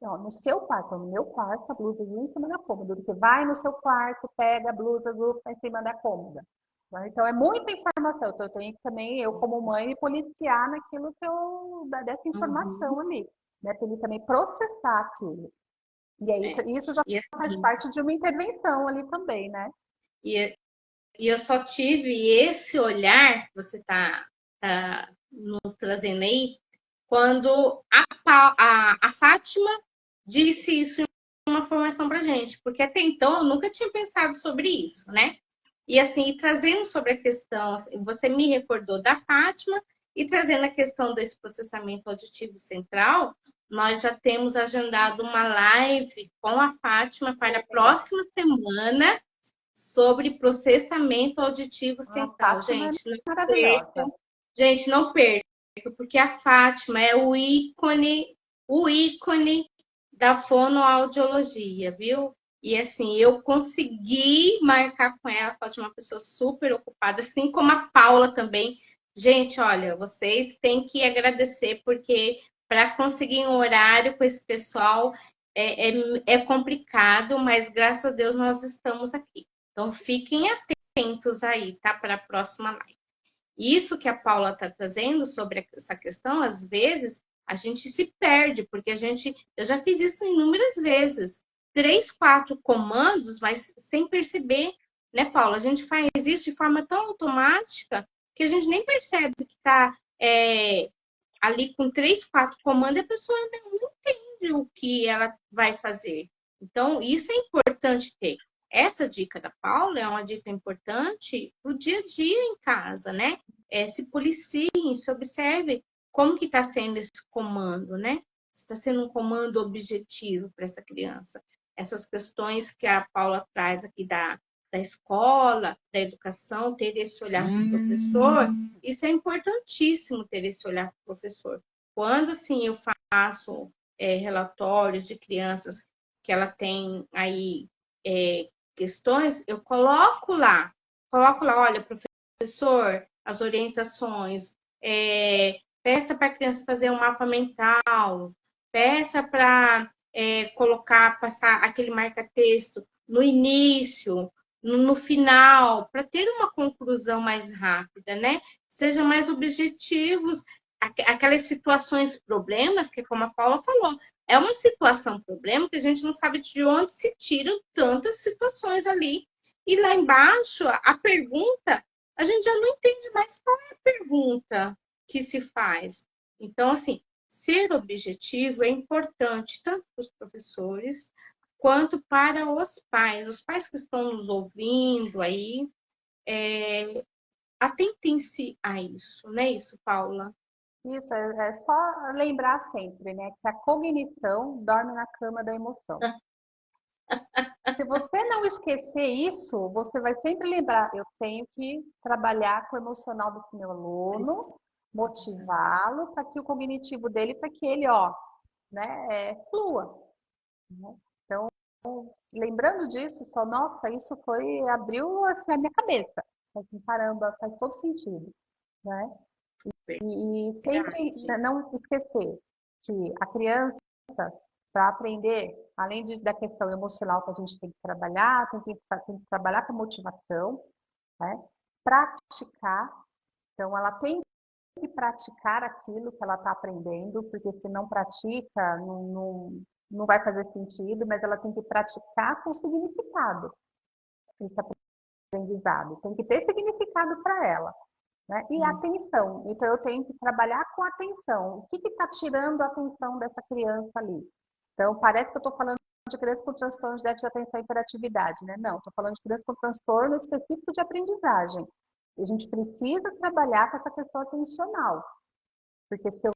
Ó, no seu quarto, no meu quarto, a blusa azul em cima da cômoda. Do que vai no seu quarto, pega a blusa azul tá em cima da cômoda. Né? Então, é muita informação. Então, eu tenho que também, eu como mãe, me policiar naquilo que eu, dessa informação Uhum. ali. Né? Para ele também processar aquilo. E é isso, É. isso já E faz assim, parte de uma intervenção ali também, né? e, e eu só tive esse olhar que você tá nos trazendo aí quando a Fátima disse isso em uma formação pra gente, porque até então eu nunca tinha pensado sobre isso, né? E assim, trazendo sobre a questão, assim, você me recordou da Fátima e trazendo a questão desse processamento auditivo central, nós já temos agendado uma live com a Fátima para a Legal. próxima semana sobre processamento auditivo A central. Fátima é Gente, não maravilhosa. percam, gente, não percam, porque a Fátima é o ícone da fonoaudiologia, viu? E assim, eu consegui marcar com ela, pode uma pessoa super ocupada, assim como a Paula também. Gente, olha, vocês têm que agradecer, porque para conseguir um horário com esse pessoal é complicado, mas graças a Deus nós estamos aqui. Então fiquem atentos aí, tá? Para a próxima live. Isso que a Paula está trazendo sobre essa questão, às vezes a gente se perde, porque eu já fiz isso inúmeras vezes, 3, 4 comandos, mas sem perceber, né, Paula? A gente faz isso de forma tão automática que a gente nem percebe que está ali com 3, 4 comandos, a pessoa ainda não entende o que ela vai fazer. Então, isso é importante ter. Essa dica da Paula é uma dica importante para o dia a dia em casa, né? Se policiem, se observe como que está sendo esse comando, né? Se está sendo um comando objetivo para essa criança. Essas questões que a Paula traz aqui da escola, da educação, ter esse olhar do professor, isso é importantíssimo ter esse olhar do professor. Quando assim eu faço relatórios de crianças que ela tem aí questões, eu coloco lá, olha, professor, as orientações, peça para a criança fazer um mapa mental, peça para colocar, passar aquele marca-texto no início, no final, para ter uma conclusão mais rápida, né? Sejam mais objetivos, aquelas situações, problemas, que como a Paula falou, é uma situação, problema, que a gente não sabe de onde se tiram tantas situações ali. E lá embaixo, a pergunta, a gente já não entende mais qual é a pergunta que se faz. Então, assim, ser objetivo é importante tanto para os professores quanto para os pais que estão nos ouvindo aí, atentem-se a isso, não é isso, Paula? Isso, é só lembrar sempre, né, que a cognição dorme na cama da emoção. Se você não esquecer isso, você vai sempre lembrar, eu tenho que trabalhar com o emocional do meu aluno, motivá-lo para que o cognitivo dele, para que ele, ó, né, flua. Né? Então, lembrando disso, só, nossa, isso foi, abriu assim, a minha cabeça. Assim, caramba, faz todo sentido, né? E sempre Verdade. não esquecer que a criança, para aprender, além da questão emocional que a gente tem que trabalhar, tem que trabalhar com a motivação, né? Praticar. Então, ela tem que praticar aquilo que ela está aprendendo, porque se não pratica, não vai fazer sentido, mas ela tem que praticar com significado esse aprendizado. Tem que ter significado para ela. Né? E atenção. Então, eu tenho que trabalhar com atenção. O que está tirando a atenção dessa criança ali? Então, parece que eu estou falando de criança com transtorno de déficit de atenção e hiperatividade, né? Não, estou falando de criança com transtorno específico de aprendizagem. E a gente precisa trabalhar com essa questão atencional. Porque se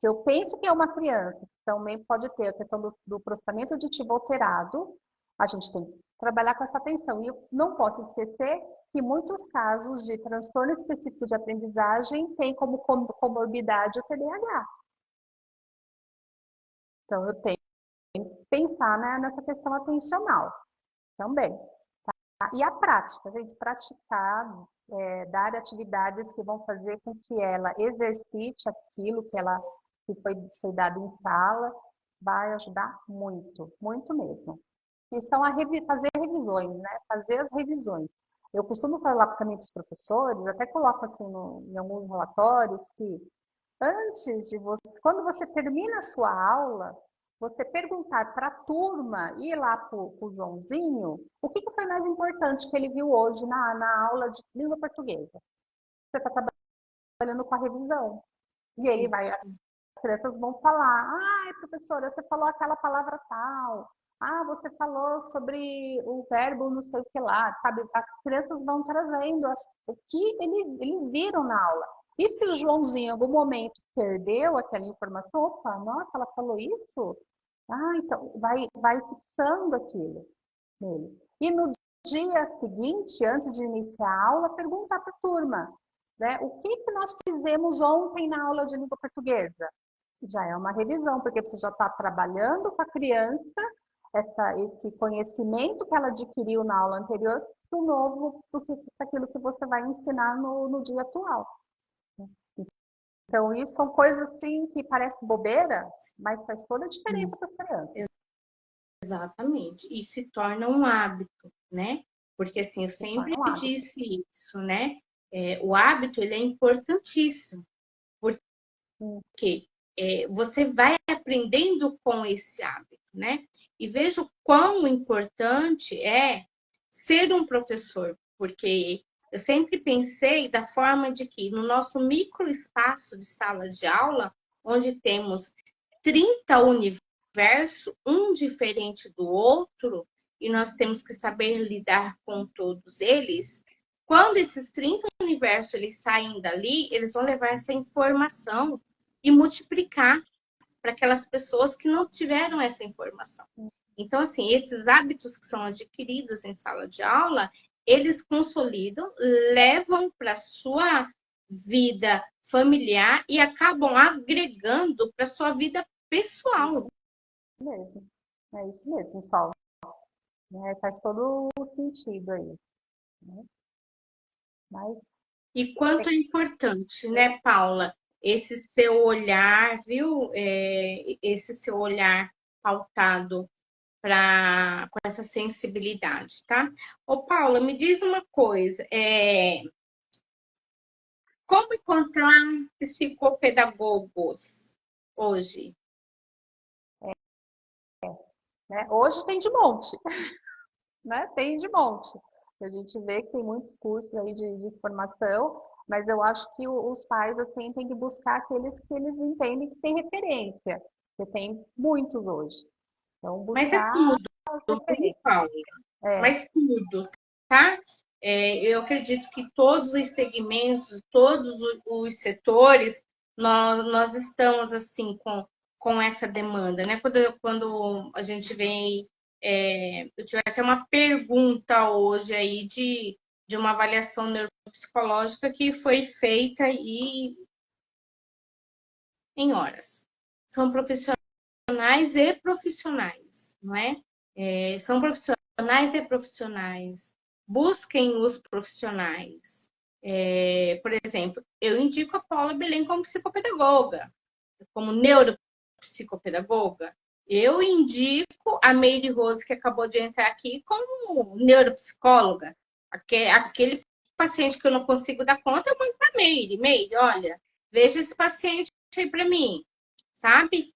eu penso que é uma criança, também pode ter a questão do processamento auditivo alterado, a gente tem que trabalhar com essa atenção. E eu não posso esquecer que muitos casos de transtorno específico de aprendizagem têm como comorbidade o TDAH. Então, eu tenho que pensar, né, nessa questão atencional também. Tá? E a prática, gente, praticar, dar atividades que vão fazer com que ela exercite aquilo que foi dado em sala, vai ajudar muito, muito mesmo. E são fazer revisões, né? Fazer as revisões. Eu costumo falar também para os professores, até coloco assim em alguns relatórios, que antes de você, quando você termina a sua aula, você perguntar para a turma, ir lá para o Joãozinho, o que foi mais importante que ele viu hoje na aula de língua portuguesa. Você está trabalhando com a revisão. E ele vai, as Isso. crianças vão falar, ai, professora, você falou aquela palavra tal. Ah, você falou sobre o verbo não sei o que lá, sabe? As crianças vão trazendo o que eles viram na aula. E se o Joãozinho em algum momento perdeu aquela informação, opa, nossa, ela falou isso? Ah, então vai fixando aquilo nele. E no dia seguinte, antes de iniciar a aula, perguntar para a turma, né? O que nós fizemos ontem na aula de língua portuguesa? Já é uma revisão, porque você já está trabalhando com a criança esse conhecimento que ela adquiriu na aula anterior para o novo, para aquilo que você vai ensinar no dia atual. Então, isso são coisas assim que parece bobeira, mas faz toda a diferença para as crianças. Exatamente. E se torna um hábito, né? Porque assim, eu Se sempre torna um hábito. disse isso, né? O hábito, ele é importantíssimo, Hum, porque você vai aprendendo com esse hábito, né? E veja o quão importante é ser um professor, porque eu sempre pensei da forma de que no nosso micro espaço de sala de aula, onde temos 30 universos, um diferente do outro, e nós temos que saber lidar com todos eles. Quando esses 30 universos eles saem dali, eles vão levar essa informação e multiplicar para aquelas pessoas que não tiveram essa informação. Então, assim, esses hábitos que são adquiridos em sala de aula, eles consolidam, levam para a sua vida familiar e acabam agregando para a sua vida pessoal. isso mesmo. É isso mesmo, Sol. Né? Faz todo o sentido aí. Né? Mas E quanto é importante, né, Paula, esse seu olhar, viu? Esse seu olhar pautado com essa sensibilidade, tá? Ô, Paula, me diz uma coisa, como encontrar psicopedagogos hoje? né? Hoje tem de monte, né? Tem de monte. A gente vê que tem muitos cursos aí de formação, mas eu acho que os pais assim têm que buscar aqueles que eles entendem que tem referência, porque tem muitos hoje. Então Mas é buscar tudo, as viu, referências. Paula? É, Mas tudo, tá? Eu acredito que todos os segmentos, todos os setores, nós estamos assim com essa demanda, né? Quando a gente vem, eu tive até uma pergunta hoje aí de uma avaliação neuropsicológica que foi feita aí em horas. São profissionais e profissionais, não é? São profissionais e profissionais. Busquem os profissionais. Por exemplo, eu indico a Paula Belém como psicopedagoga, como neuropsicopedagoga. Eu indico a Meire Rose, que acabou de entrar aqui, como neuropsicóloga. Aquele paciente que eu não consigo dar conta, eu mando para a Meire. Meire, olha, veja esse paciente aí para mim, sabe?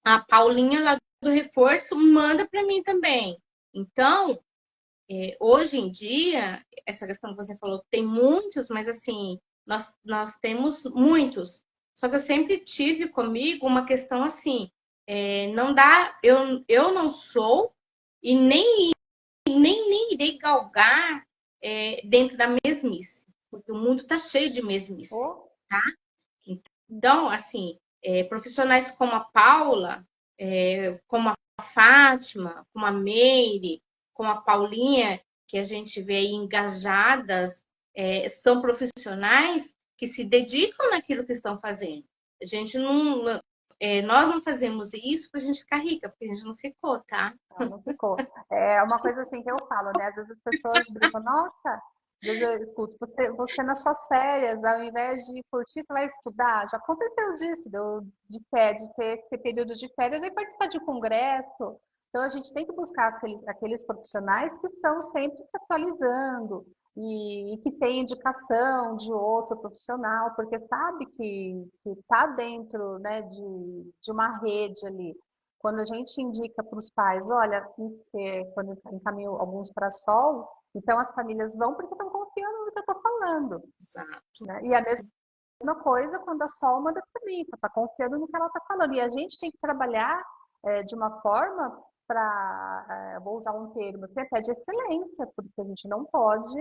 A Paulinha lá do reforço manda para mim também. Então, hoje em dia, essa questão que você falou, tem muitos, mas assim, nós temos muitos. Só que eu sempre tive comigo uma questão assim, não dá, eu não sou e nem irei galgar dentro da mesmice, porque o mundo está cheio de mesmice, ou tá? Então, assim, profissionais como a Paula, como a Fátima, como a Meire, como a Paulinha, que a gente vê aí engajadas, são profissionais que se dedicam naquilo que estão fazendo. A gente nós não fazemos isso para a gente ficar rica, porque a gente não ficou, tá? não ficou. É uma coisa assim que eu falo, né? Às vezes as pessoas brincam, nossa, Escuta, você nas suas férias, ao invés de curtir, você vai estudar. Já aconteceu disso, de ter esse período de férias e participar de um congresso. Então, a gente tem que buscar aqueles profissionais que estão sempre se atualizando e que têm indicação de outro profissional, porque sabe que está dentro, né, de uma rede ali. Quando a gente indica para os pais, olha, quando encaminho alguns para a Sol, então as famílias vão porque estão confiando no que eu estou falando, Exato. né? E a mesma coisa quando a Sol manda para mim, está confiando no que ela está falando. E a gente tem que trabalhar de uma forma para, vou usar um termo, assim, até de excelência, porque a gente não pode,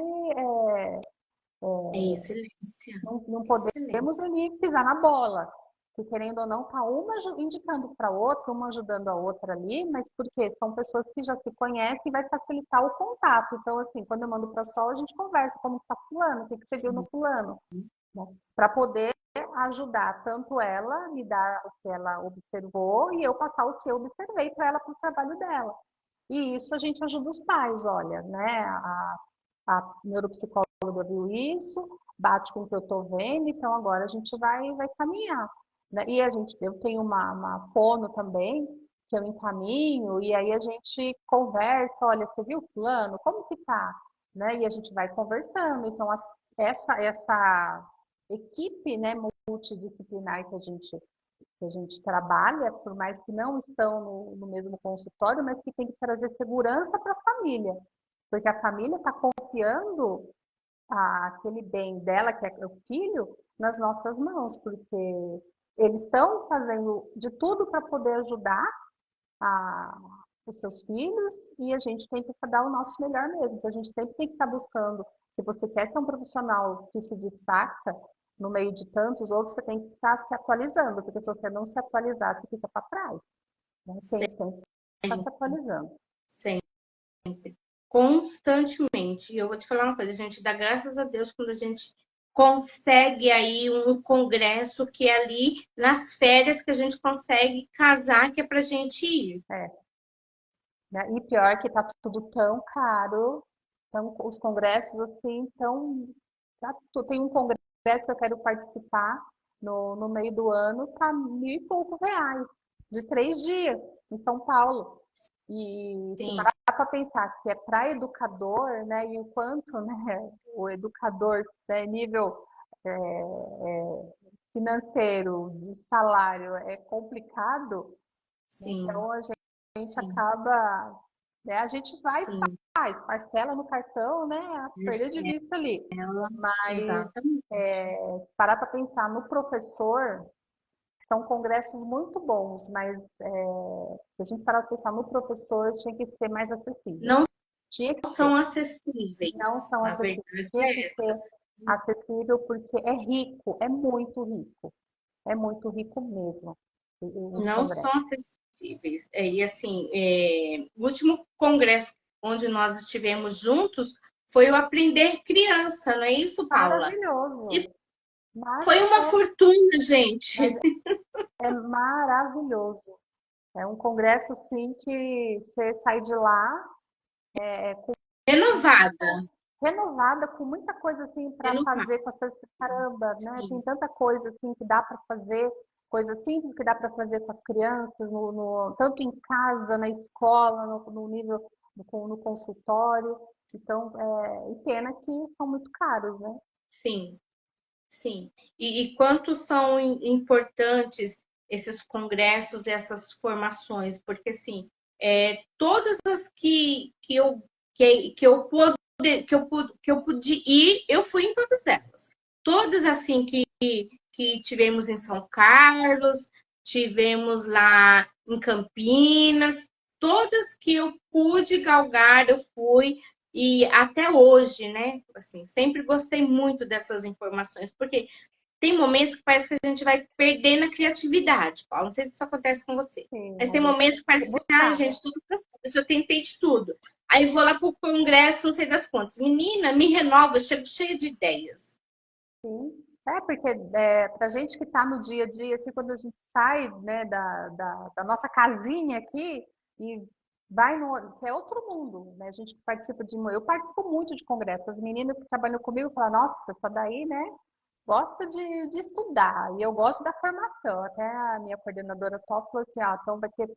É excelência. não podemos Excelência. ali pisar na bola. Que querendo ou não, tá uma indicando para outra, uma ajudando a outra ali, mas porque são pessoas que já se conhecem e vai facilitar o contato. Então, assim, quando eu mando para a Sol, a gente conversa como está fulano, o que você viu no Sim. fulano, né? Para poder ajudar tanto ela, me dar o que ela observou e eu passar o que eu observei para ela para o trabalho dela. E isso a gente ajuda os pais, olha, né? A neuropsicóloga viu isso, bate com o que eu estou vendo, então agora a gente vai caminhar, né? E eu tenho uma fono também, que eu encaminho, e aí a gente conversa, olha, você viu o plano? Como que tá? Né? E a gente vai conversando. Então, essa equipe, né, multidisciplinar que a gente trabalha, por mais que não estão no mesmo consultório, mas que tem que trazer segurança para a família, porque a família está confiando aquele bem dela, que é o filho, nas nossas mãos, porque eles estão fazendo de tudo para poder ajudar a, os seus filhos e a gente tem que dar o nosso melhor mesmo. Então, a gente sempre tem que estar buscando. Se você quer ser um profissional que se destaca no meio de tantos outros, você tem que estar se atualizando, porque se você não se atualizar, você fica para trás. Né? Tem que sempre estar se atualizando. Sempre. Constantemente. E eu vou te falar uma coisa, a gente dá graças a Deus quando a gente consegue aí um congresso que é ali nas férias que a gente consegue casar, que é pra gente ir. É, né? E pior que está tudo tão caro, então os congressos assim, tão, tem um congresso que eu quero participar no meio do ano, tá R$ 1.000 e poucos, de 3 dias, em São Paulo. E se Sim, parar para pensar que é para educador, né, e o quanto, né, o educador, né, nível financeiro, de salário, é complicado, sim, então a gente sim, acaba, né, a gente vai e sim. faz, parcela no cartão, né, a perder de Marcela, vista ali. Mas exatamente. se parar para pensar no professor, são congressos muito bons, mas se a gente parar para pensar no professor, tinha que ser mais acessível. Não Tinha que ser. são Não acessíveis. são A acessíveis. verdade Tinha que é essa. ser acessível porque é rico, é muito rico. É muito rico mesmo, os Não são congressos. acessíveis. E assim, o último congresso onde nós estivemos juntos foi o Aprender Criança, não é isso, Paula? E Maravilhoso, foi uma maravilhoso, fortuna, mas gente. é maravilhoso. É um congresso assim que você sai de lá Renovada. renovada, com muita coisa assim para Renovada. fazer com as pessoas. Caramba, né? Tem Sim, tanta coisa assim que dá para fazer, coisa simples que dá para fazer com as crianças, tanto em casa, na escola, no nível no consultório. Então, e pena que são muito caros, né? sim. Sim. E quanto são importantes esses congressos, essas formações? Porque, assim, todas as que eu pude ir, eu fui em todas elas. Todas, assim, que tivemos em São Carlos, tivemos lá em Campinas, todas que eu pude galgar, eu fui. E até hoje, né? Assim, sempre gostei muito dessas informações, porque tem momentos que parece que a gente vai perdendo a criatividade, Paulo. Não sei se isso acontece com você. Sim, Mas tem mas a gente momentos que tem que parece que, ai, buscar, né? gente, tudo cansado, eu já tentei de tudo. Aí vou lá para o congresso, não sei das contas. Menina, me renova, eu chego cheia de ideias. Sim. Porque para gente que está no dia a dia, assim, quando a gente sai, né, da nossa casinha aqui e vai no, que é outro mundo, né? A gente que participa eu participo muito de congressos. As meninas que trabalham comigo falam, nossa, essa daí, né? Gosta de estudar e eu gosto da formação. Até a minha coordenadora top falou assim, ah, então vai ter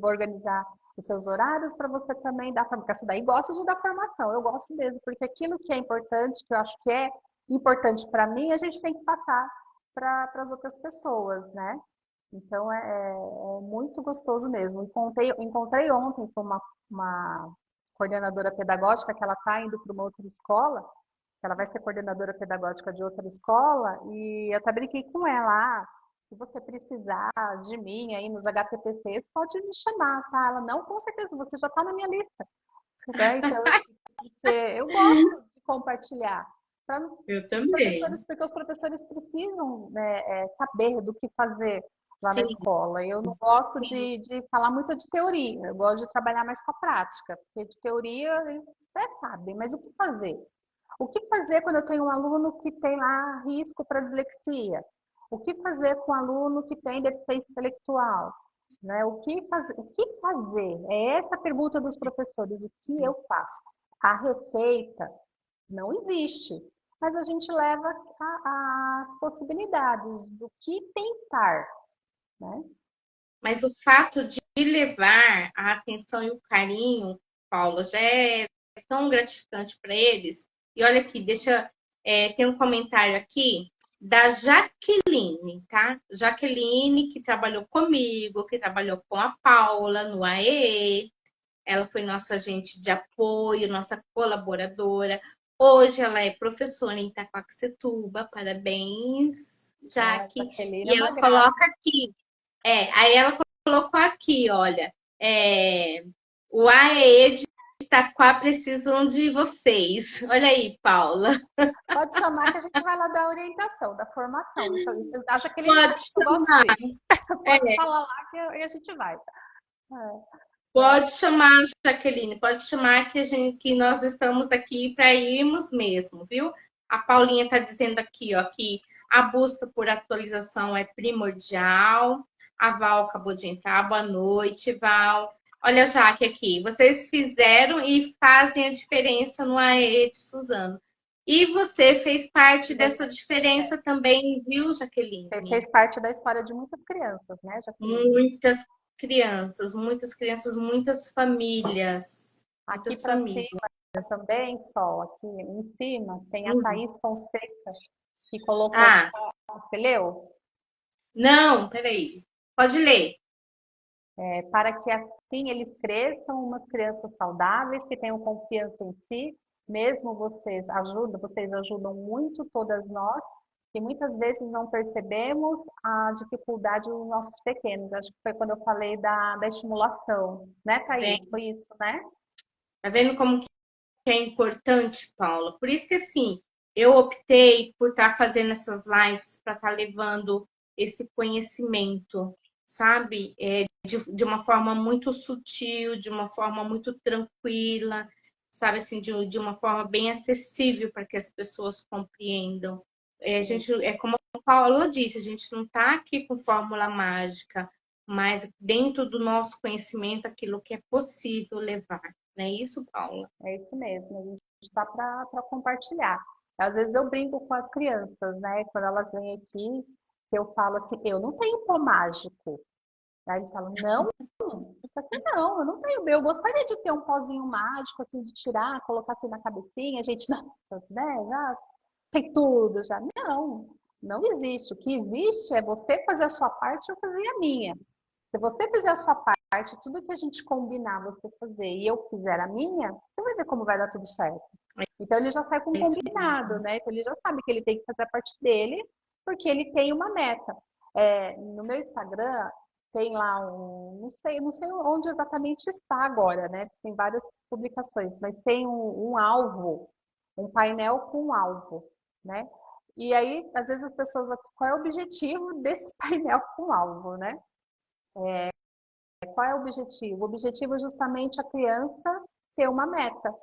vou organizar os seus horários para você também dar formação. Porque essa daí gosta de dar formação. Eu gosto mesmo, porque aquilo que é importante, que eu acho que é importante para mim, a gente tem que passar para as outras pessoas, né? Então é muito gostoso mesmo. Encontrei ontem com uma coordenadora pedagógica que ela está indo para uma outra escola, ela vai ser coordenadora pedagógica de outra escola, e eu até brinquei com ela, se você precisar de mim aí nos HTPCs, pode me chamar, tá? Ela, não, com certeza, você já está na minha lista. Né? Então, porque eu gosto de compartilhar. Pra, Eu também. porque os professores precisam, né, saber do que fazer lá na Sim, escola. Eu não gosto sim. de falar muito de teoria, eu gosto de trabalhar mais com a prática, porque de teoria eles até sabem, mas o que fazer? O que fazer quando eu tenho um aluno que tem lá risco para dislexia? O que fazer com um aluno que tem deficiência intelectual? Né? O que fazer? É essa a pergunta dos professores. O que eu faço? A receita não existe, mas a gente leva as possibilidades do que tentar, né? Mas o fato de levar a atenção e o carinho, Paulo, já é tão gratificante para eles. E olha aqui, tem um comentário aqui da Jaqueline, tá? Jaqueline, que trabalhou comigo, que trabalhou com a Paula no AEE. Ela foi nossa agente de apoio, nossa colaboradora. Hoje ela é professora em Itaquaquecetuba. Parabéns, A Jaque. Jaqueline é E uma ela graça. coloca aqui, aí ela colocou aqui, olha, o AEE de Itaquá precisam de vocês. Olha aí, Paula. Pode chamar que a gente vai lá dar orientação, da formação. Então, vocês acham que ele Pode sabe que eu gosto chamar, disso. Pode falar lá que a gente vai. Né? pode chamar, Jaqueline, pode chamar que nós estamos aqui para irmos mesmo, viu? A Paulinha está dizendo aqui, ó, que a busca por atualização é primordial. A Val acabou de entrar. Boa noite, Val. Olha, Jaque, aqui. Vocês fizeram e fazem a diferença no AE de Suzano. E você fez parte E dessa você diferença também, viu, Jaqueline? fez parte da história de muitas crianças, né, Jaqueline? Muitas crianças, muitas famílias. Aqui Muitas para famílias. cima também, Sol, aqui em cima, tem a Hum. Thaís Fonseca, que colocou, Ah, você leu? não, peraí. Pode ler. Para que assim eles cresçam umas crianças saudáveis, que tenham confiança em si, mesmo vocês ajudam muito todas nós, e muitas vezes não percebemos a dificuldade dos nossos pequenos. Acho que foi quando eu falei da estimulação, né, Thaís? Foi isso, né? Tá vendo como que é importante, Paula? Por isso que assim, eu optei por estar fazendo essas lives para estar levando esse conhecimento, sabe? De uma forma muito sutil, de uma forma muito tranquila, sabe assim, de uma forma bem acessível para que as pessoas compreendam. Como a Paula disse, a gente não está aqui com fórmula mágica, mas dentro do nosso conhecimento, aquilo que é possível levar. Não é isso, Paula? É isso mesmo, a gente está para compartilhar. Às vezes eu brinco com as crianças, né? Quando elas vêm aqui, eu falo assim, eu não tenho pó mágico. Aí eles falam, não, eu falo assim, não, eu não tenho. Eu gostaria de ter um pozinho mágico, assim, de tirar, colocar assim na cabecinha, a gente, não, né? Já tem tudo, já. Não, não existe. O que existe é você fazer a sua parte e eu fazer a minha. Se você fizer a sua parte, tudo que a gente combinar você fazer e eu fizer a minha, você vai ver como vai dar tudo certo. Então ele já sai com um É isso combinado, mesmo. né? Então ele já sabe que ele tem que fazer a parte dele, porque ele tem uma meta. No meu Instagram tem lá não sei onde exatamente está agora, né? Tem várias publicações, mas tem um alvo, um painel com um alvo, né? E aí, às vezes as pessoas, qual é o objetivo desse painel com alvo, né? Qual é o objetivo? O objetivo é justamente a criança ter uma meta.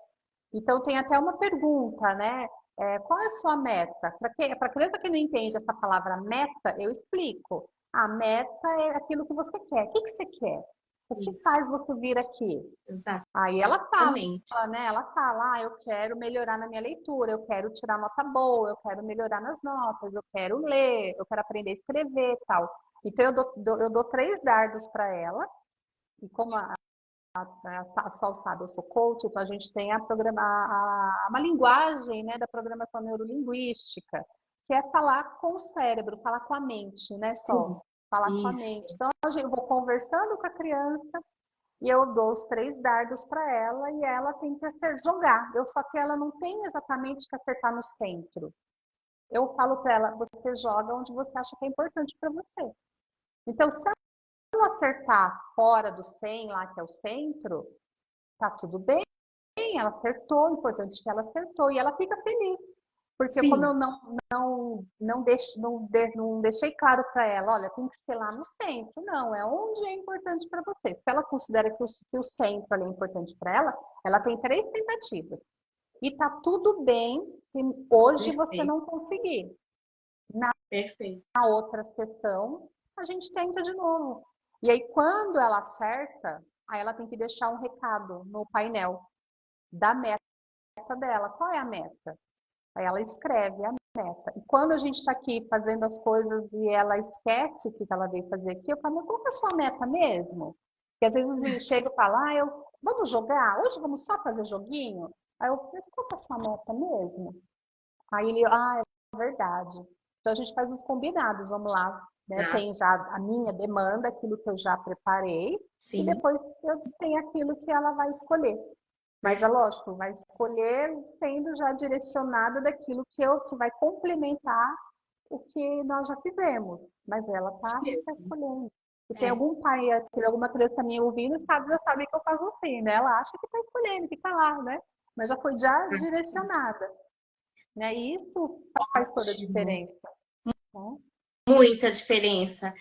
Então, tem até uma pergunta, né? Qual é a sua meta? Para a criança que não entende essa palavra meta, eu explico. A meta é aquilo que você quer. O que você quer? O que Isso, faz você vir aqui? Aí ela exatamente. fala, né? Ela fala, eu quero melhorar na minha leitura, eu quero tirar nota boa, eu quero melhorar nas notas, eu quero ler, eu quero aprender a escrever e tal. Então, eu dou 3 dardos para ela, e como a Sol sabe, eu sou coach, então a gente tem uma linguagem, né, da programação neurolinguística, que é falar com o cérebro, falar com a mente, né, Sim, Sol? Falar com a isso. mente. Então, eu vou conversando com a criança, e eu dou os 3 dardos para ela e ela tem que jogar. Só que ela não tem exatamente que acertar no centro. Eu falo para ela, você joga onde você acha que é importante para você. Então, se ela acertar fora do 100, lá que é o centro, tá tudo bem, ela acertou, o importante é que ela acertou, e ela fica feliz. Porque como Sim, eu não deixei claro para ela, olha, tem que ser lá no centro. Não, é onde é importante para você. Se ela considera que o centro ali é importante para ela, ela tem 3 tentativas. E tá tudo bem se hoje você perfeito, não conseguir. Na perfeito. outra sessão, a gente tenta de novo. E aí, quando ela acerta, aí ela tem que deixar um recado no painel da meta dela. Qual é a meta? Aí ela escreve a meta. E quando a gente está aqui fazendo as coisas e ela esquece o que ela veio fazer aqui, eu falo, mas qual é a sua meta mesmo? Porque às vezes ele chega e fala, vamos jogar? Hoje vamos só fazer joguinho? Aí eu, mas qual é a sua meta mesmo? Aí ele, é verdade. Então a gente faz os combinados, vamos lá. Né? Tá? Tem já a minha demanda, aquilo que eu já preparei, e Sim, depois eu tenho aquilo que ela vai escolher. Mas é lógico, vai escolher sendo já direcionada daquilo que vai complementar o que nós já fizemos. Mas ela isso tá mesmo. escolhendo. E tem É, algum pai, alguma criança minha ouvindo, já sabe que eu faço assim, né? Ela acha que está escolhendo, que está lá, né? Mas já foi já direcionada, né? E isso faz toda a ótimo. diferença, né? Muita diferença.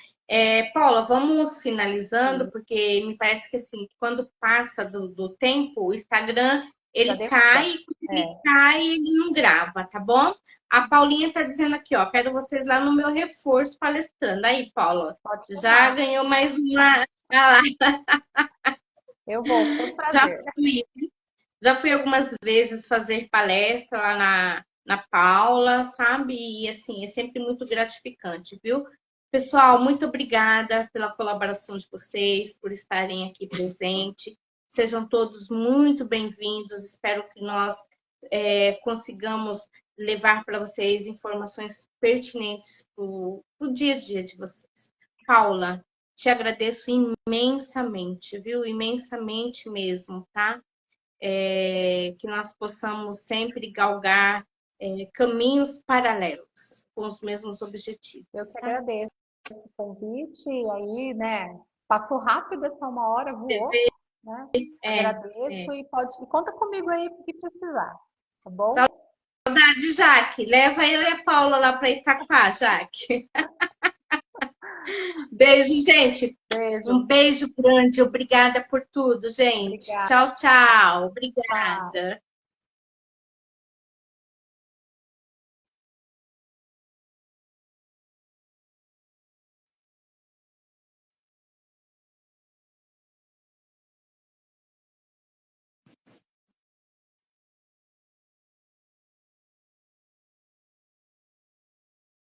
Paula, vamos finalizando, Sim, porque me parece que assim, quando passa do tempo, o Instagram já ele cai, derruba. e quando ele É, cai, ele não grava, tá bom? A Paulinha tá dizendo aqui, ó, quero vocês lá no meu reforço palestrando. Aí, Paula, pode já chamar. ganhou mais uma. Ah lá, Eu vou, com todo já prazer. fui, já fui algumas vezes fazer palestra lá na Paula, sabe? E assim, é sempre muito gratificante, viu? Pessoal, muito obrigada pela colaboração de vocês, por estarem aqui presentes. Sejam todos muito bem-vindos. Espero que nós consigamos levar para vocês informações pertinentes para o dia a dia de vocês. Paula, te agradeço imensamente, viu? Imensamente mesmo, tá? Que nós possamos sempre galgar caminhos paralelos com os mesmos Eu objetivos, que tá? agradeço o convite, e aí, né, passou rápido essa 1 hora, Você voou, vê, né? é, Agradeço é. e conta comigo aí o que precisar, tá bom? Saudade, Jaque. Leva eu e a Paula lá para Itaquá, Jaque. Beijo, gente. Um Beijo, beijo grande. Obrigada por tudo, gente. obrigada. Tchau, tchau. Tchau. Obrigada.